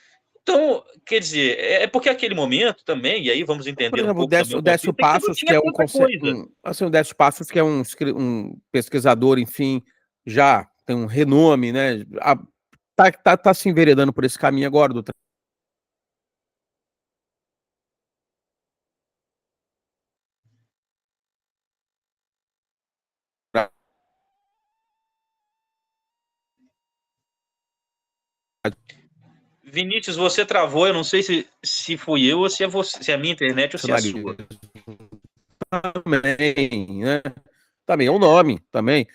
B: Então, quer dizer, porque aquele momento também, e aí vamos
A: Por
B: entender um
A: exemplo,
B: pouco também
A: O
B: o
A: Décio
B: contexto, é que não
A: Passos, que
B: tinha
A: é
B: tanta coisa.
A: assim, o Décio Passos, que é um pesquisador, enfim, já tem um renome, né? Tá se enveredando por esse caminho agora do
B: Vinícius, você travou, eu não sei se fui eu ou se é você, se é a minha internet ou se é a sua.
A: também, né? Também é um nome, também.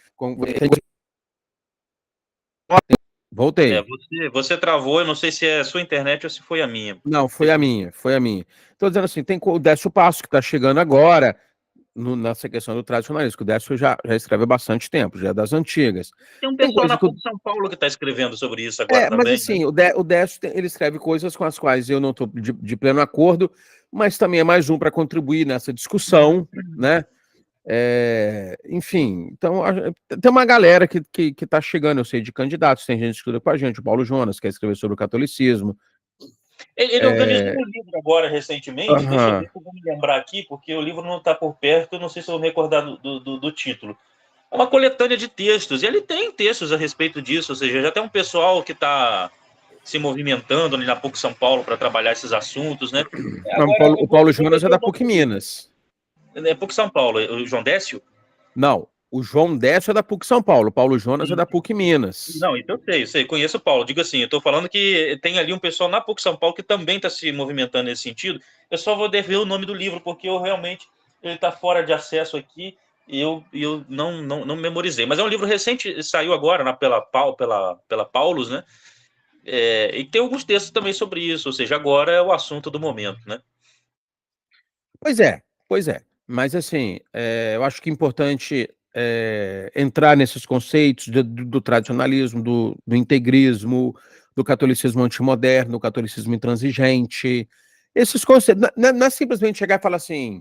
A: Voltei.
B: Você travou, eu não sei se é a sua internet ou se foi a minha.
A: Não, foi a minha, foi a minha. Estou dizendo assim, tem o Décio Passos, que está chegando agora, nessa questão do tradicionalismo, que o Décio já escreve há bastante tempo, já é das antigas.
B: Tem um
A: Tem
B: pessoal
A: coisa
B: na
A: que
B: PUC São Paulo que está escrevendo sobre isso agora
A: mas
B: também, né?
A: assim, o Décio, ele escreve coisas com as quais eu não estou de pleno acordo, mas também é mais um para contribuir nessa discussão, né? Enfim, então tem uma galera que está chegando, eu sei, de candidatos, tem gente que estuda com a gente, o Paulo Jonas, que quer escrever sobre o catolicismo.
B: Ele organizou um livro agora recentemente, deixa eu ver se eu vou me lembrar aqui, porque o livro não está por perto, não sei se eu vou me recordar do título. É uma coletânea de textos, e ele tem textos a respeito disso, ou seja, já tem um pessoal que está se movimentando ali na PUC São Paulo para trabalhar esses assuntos, né? Agora,
A: O Paulo
B: vou
A: Jonas é
B: perder
A: da
B: o nome
A: PUC
B: do livro.
A: Minas.
B: É PUC São Paulo, o João Décio?
A: Não, o João Décio é da PUC São Paulo, o Paulo Jonas é da PUC Minas.
B: Não, então eu sei, conheço o Paulo. Digo assim, eu estou falando que tem ali um pessoal na PUC São Paulo que também está se movimentando nesse sentido. Eu só vou dever o nome do livro, porque eu realmente ele está fora de acesso aqui e eu não memorizei. Mas é um livro recente, saiu agora pela Paulus, né? E tem alguns textos também sobre isso, ou seja, agora é o assunto do momento, né?
A: Pois é. Mas assim, eu acho que é importante entrar nesses conceitos do tradicionalismo, do integrismo, do catolicismo antimoderno, do catolicismo intransigente. Esses conceitos. Não é simplesmente chegar e falar assim,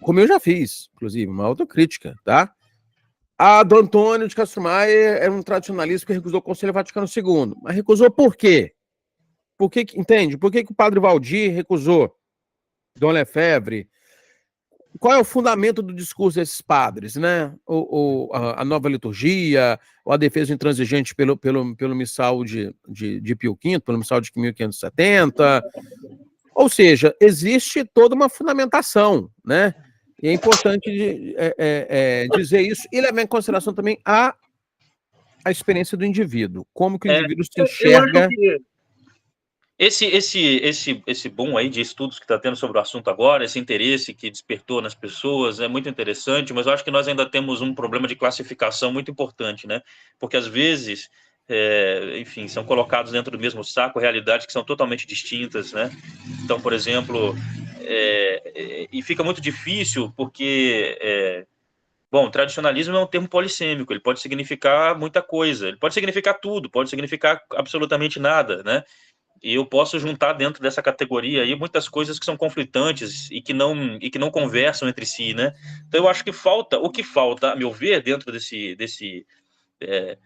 A: como eu já fiz, inclusive, uma autocrítica, tá? Do Antônio de Castro Maia era um tradicionalista que recusou o Conselho Vaticano II. Mas recusou por quê? Entende? Por que o padre Valdir recusou? Dom Lefebvre? Qual é o fundamento do discurso desses padres, né? A nova liturgia, ou a defesa intransigente pelo missal de Pio V, pelo missal de 1570. Ou seja, existe toda uma fundamentação, né? E é importante dizer isso e levar em consideração também a experiência do indivíduo, como que o indivíduo se
B: Eu acho
A: enxerga.
B: que esse boom aí de estudos que está tendo sobre o assunto agora, esse interesse que despertou nas pessoas é muito interessante, mas eu acho que nós ainda temos um problema de classificação muito importante, né? Porque às vezes, enfim, são colocados dentro do mesmo saco realidades que são totalmente distintas, né? Então, por exemplo, e fica muito difícil porque bom, tradicionalismo é um termo polissêmico, ele pode significar muita coisa, ele pode significar tudo, pode significar absolutamente nada, né? E eu posso juntar dentro dessa categoria aí muitas coisas que são conflitantes e que não conversam entre si, né? Então eu acho que o que falta, a meu ver, dentro é,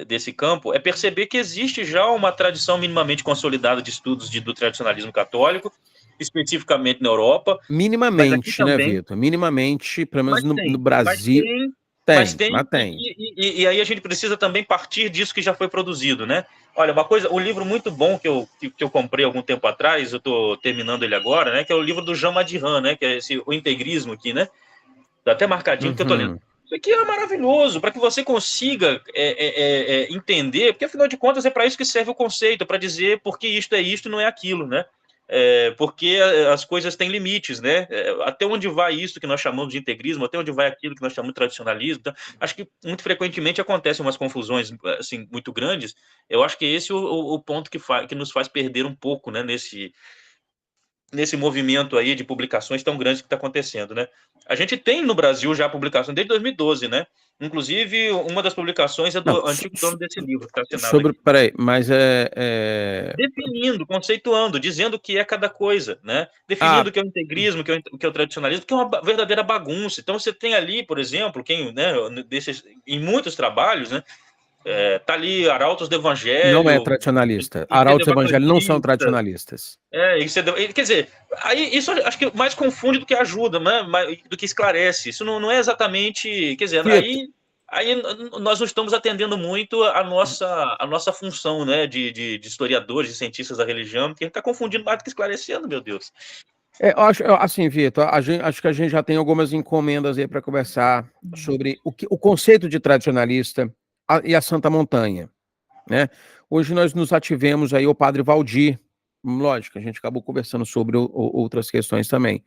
B: desse campo, é perceber que existe já uma tradição minimamente consolidada de estudos do tradicionalismo católico, especificamente na Europa, mas aqui
A: Minimamente, né,
B: também.
A: Vitor? Minimamente, pelo menos
B: Mas
A: no
B: tem,
A: Brasil,
B: mas
A: tem,
B: tem,
A: mas tem.
B: e aí a gente precisa também partir disso que já foi produzido, né? Olha, uma coisa, um livro muito bom que eu comprei algum tempo atrás, eu estou terminando ele agora, né? Que é o livro do Jean Madiran, né? Que é o integrismo aqui, né? Tá até marcadinho que eu estou lendo.
A: Uhum.
B: Isso aqui é maravilhoso para que você consiga entender, porque afinal de contas é para isso que serve o conceito, para dizer por que isto é isto e não é aquilo, né? Porque as coisas têm limites, né? Até onde vai isso que nós chamamos de integrismo, até onde vai aquilo que nós chamamos de tradicionalismo. Então, acho que muito frequentemente acontecem umas confusões assim, muito grandes. Eu acho que esse é o ponto que nos faz perder um pouco, né, nesse movimento aí de publicações tão grande que está acontecendo, né? A gente tem no Brasil já publicação desde 2012, né? Inclusive, uma das publicações é
A: Não,
B: do antigo dono desse livro, que está assinado
A: sobre,
B: aqui.
A: peraí, mas
B: Definindo, conceituando, dizendo o que é cada coisa, né? Definindo
A: ah,
B: o que é o integrismo, o que é o tradicionalismo, que é uma verdadeira bagunça. Então, você tem ali, por exemplo, né, em muitos trabalhos, né? Tá ali Arautos do
A: não é
B: Evangelho,
A: tradicionalista. Arautos evangélicos não são
B: Sedevacantista.
A: tradicionalistas.
B: Quer dizer, aí isso acho que mais confunde do que ajuda, né? Do que esclarece. Isso não é exatamente. Quer dizer,
A: Vitor,
B: aí nós não estamos atendendo muito a nossa função, né? De historiadores, de cientistas da religião, porque a gente está confundindo mais do que esclarecendo, meu Deus.
A: assim, Vitor, acho que a gente já tem algumas encomendas aí para conversar sobre o conceito de tradicionalista e a Santa Montanha, né? Hoje nós nos ativemos aí o Padre Valdir, lógico, a gente acabou conversando sobre outras questões também.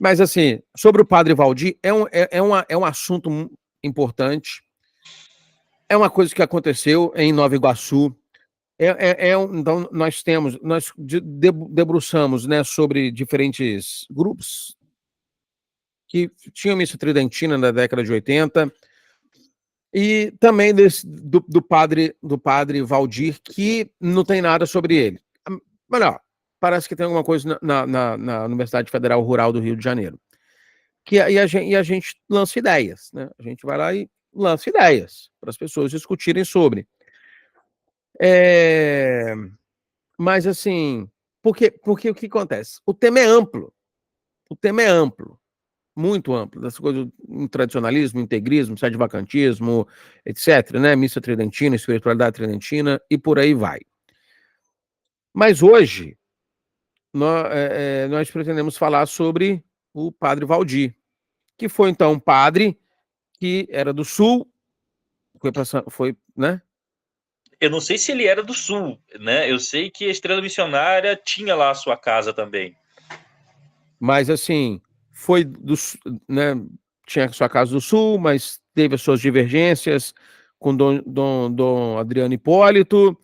A: Mas, assim, sobre o Padre Valdir, é um assunto importante, é uma coisa que aconteceu em Nova Iguaçu. Então, nós debruçamos, né, sobre diferentes grupos que tinham missa tridentina na década de 80, e também do padre Valdir, que não tem nada sobre ele. Melhor, parece que tem alguma coisa na Universidade Federal Rural do Rio de Janeiro. E a gente lança ideias, né? A gente vai lá e lança ideias para as pessoas discutirem sobre. Mas assim, porque o que acontece? O tema é amplo. O tema é amplo, muito amplo, das coisas do tradicionalismo, integrismo, sede-vacantismo, etc., né? Missa tridentina, espiritualidade tridentina e por aí vai. Mas hoje nós pretendemos falar sobre o padre Valdir, que foi então um padre que era do Sul, foi, né?
B: Eu não sei se ele era do Sul, né? Eu sei que a Estrela Missionária tinha lá a sua casa também.
A: Mas assim, foi do, né? Tinha sua casa do Sul, mas teve as suas divergências com Dom Adriano Hipólito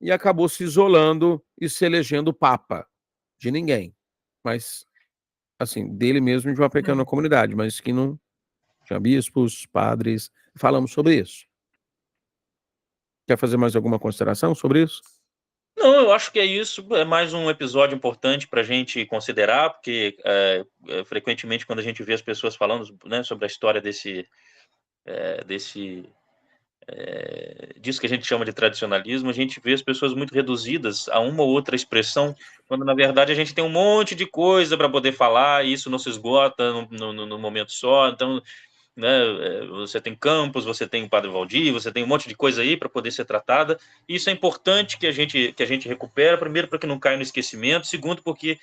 A: e acabou se isolando e se elegendo Papa. De ninguém, mas assim, dele mesmo, de uma pequena comunidade, mas que não tinha bispos, padres. Falamos sobre isso. Quer fazer mais alguma consideração sobre isso?
B: Não, eu acho que é isso. É mais um episódio importante para a gente considerar, porque frequentemente quando a gente vê as pessoas falando, né, sobre a história disso que a gente chama de tradicionalismo, a gente vê as pessoas muito reduzidas a uma ou outra expressão, quando na verdade a gente tem um monte de coisa para poder falar e isso não se esgota no momento só. Então, né? Você tem Campos, você tem o Padre Valdir, você tem um monte de coisa aí para poder ser tratada. Isso é importante que a gente recupera, primeiro, para que não caia no esquecimento, segundo, porque,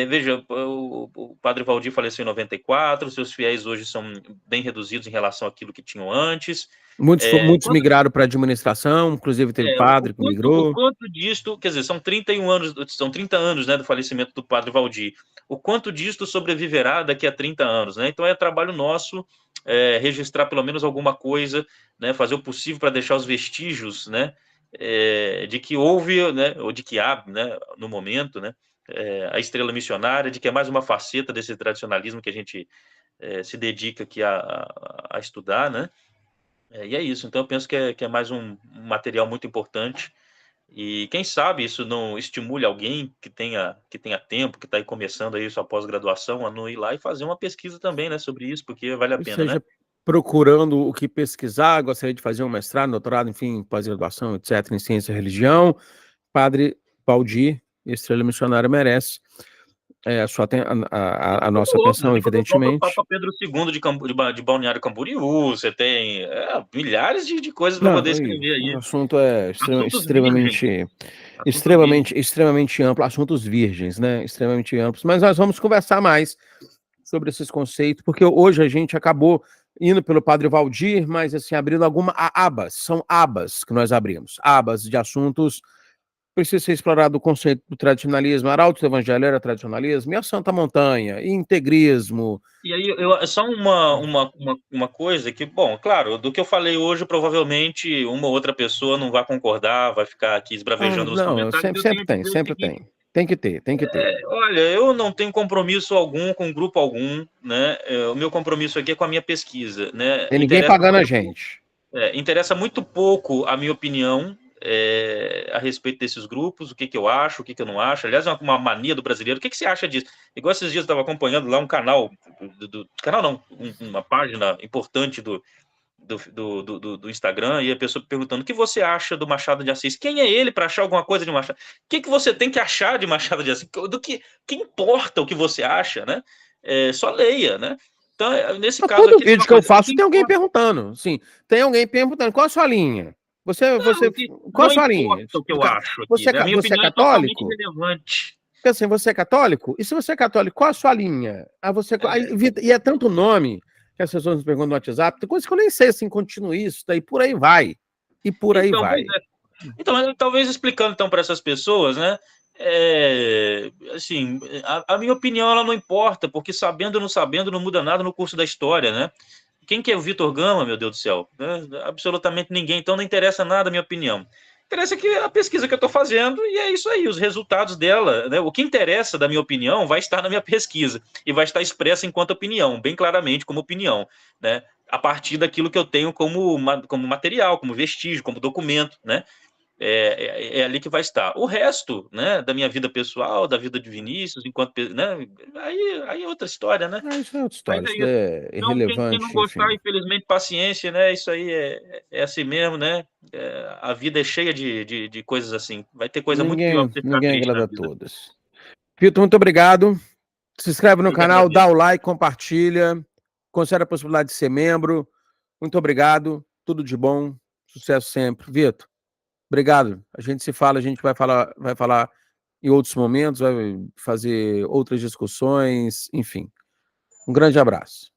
B: veja, o Padre Valdir faleceu em 94, seus fiéis hoje são bem reduzidos em relação àquilo que tinham antes.
A: Muitos migraram para a administração, inclusive teve padre que
B: O
A: migrou.
B: quanto disto, quer dizer, são 31 anos, são 30 anos, né, do falecimento do Padre Valdir. O quanto disto sobreviverá daqui a 30 anos, né? Então é trabalho nosso registrar pelo menos alguma coisa, né, fazer o possível para deixar os vestígios, né, de que houve, né, ou de que há, né, no momento, né, a estrela missionária, de que é mais uma faceta desse tradicionalismo que a gente se dedica aqui a estudar, né? E é isso. Então eu penso que é mais um material muito importante. E quem sabe isso não estimule alguém que tenha tempo, que está aí começando aí sua pós-graduação, a não ir lá e fazer uma pesquisa também, né, sobre isso, porque vale a
A: Ou
B: pena, né?
A: seja, procurando o que pesquisar, gostaria de fazer um mestrado, doutorado, enfim, pós-graduação, etc., em ciência e religião. Padre Valdir, estrela missionária, merece a nossa
B: Você
A: atenção,
B: tem como o próprio
A: evidentemente.
B: Papa Pedro II de Balneário Camboriú, você tem milhares de coisas para
A: Não,
B: poder escrever
A: o
B: aí.
A: assunto é
B: Assuntos virgens. Assuntos virgens.
A: extremamente amplo, assuntos virgens, né? Extremamente amplos. Mas nós vamos conversar mais sobre esses conceitos, porque hoje a gente acabou indo pelo Padre Valdir, mas assim, abrindo abas, são abas que nós abrimos, abas de assuntos. Precisa ser explorado o conceito do tradicionalismo, arautos do evangelho era tradicionalismo, e a Santa Montanha, e integrismo.
B: E aí, só uma coisa que, bom, claro, do que eu falei hoje, provavelmente uma ou outra pessoa não vai concordar, vai ficar aqui esbravejando nos
A: Não,
B: comentários. Eu tenho
A: sempre
B: a
A: tem,
B: dizer o
A: sempre
B: seguinte:
A: tem. Tem que ter, tem que ter.
B: olha, eu não tenho compromisso algum com grupo algum, né? O meu compromisso aqui é com a minha pesquisa, né?
A: Tem ninguém pagando a gente.
B: Interessa muito pouco a minha opinião a respeito desses grupos, o que eu acho, o que eu não acho. Aliás, é uma mania do brasileiro. O que você acha disso? Igual esses dias eu estava acompanhando lá um canal, canal não, uma página importante do Instagram, e a pessoa perguntando: o que você acha do Machado de Assis? Quem é ele para achar alguma coisa de Machado? O que você tem que achar de Machado de Assis? Que importa o que você acha, né? Só leia, né? Então, nesse caso
A: Todo
B: aqui, tem
A: vídeo
B: uma
A: que eu
B: coisa: o
A: faço
B: que
A: tem alguém
B: importa.
A: perguntando. Sim, tem alguém perguntando qual a sua linha.
B: Não, que
A: Qual a
B: não
A: sua
B: importa
A: linha?
B: o que eu acho aqui,
A: Você,
B: né? A minha
A: você é
B: opinião é totalmente
A: católico?
B: irrelevante.
A: Porque assim, você é católico? E se você é católico, qual a sua linha? E é tanto nome que as pessoas me perguntam no WhatsApp, tem coisa que eu nem sei, assim, continuista, e por aí vai. E por aí
B: Então, pois
A: vai.
B: é. Então, talvez explicando então para essas pessoas, né? Assim, a minha opinião ela não importa, porque sabendo ou não sabendo não muda nada no curso da história, né? Quem que é o Vitor Gama, meu Deus do céu? Né? Absolutamente ninguém, então não interessa nada a minha opinião. Interessa que a pesquisa que eu estou fazendo, e é isso aí, os resultados dela, né? O que interessa da minha opinião vai estar na minha pesquisa e vai estar expressa enquanto opinião, bem claramente como opinião, né? A partir daquilo que eu tenho como material, como vestígio, como documento, né? É ali que vai estar. O resto, né, da minha vida pessoal, da vida de Vinícius, enquanto, né, aí é outra história, né?
A: Isso é outra
B: Mas
A: história,
B: é
A: isso
B: isso.
A: é
B: Então, quem não
A: irrelevante,
B: gostar,
A: enfim.
B: infelizmente, paciência, né? Isso aí é assim mesmo, né? A vida é cheia de coisas assim. Vai ter coisa muito pior pra você ficar
A: Ninguém
B: triste na
A: agrada a
B: vida.
A: todas. Vitor, muito obrigado. Se inscreve no
B: Eu que
A: canal, dá
B: agradeço.
A: o like, compartilha, considera a possibilidade de ser membro. Muito obrigado, tudo de bom, sucesso sempre. Vitor, obrigado. A gente se fala, a gente vai falar em outros momentos, vai fazer outras discussões, enfim. Um grande abraço.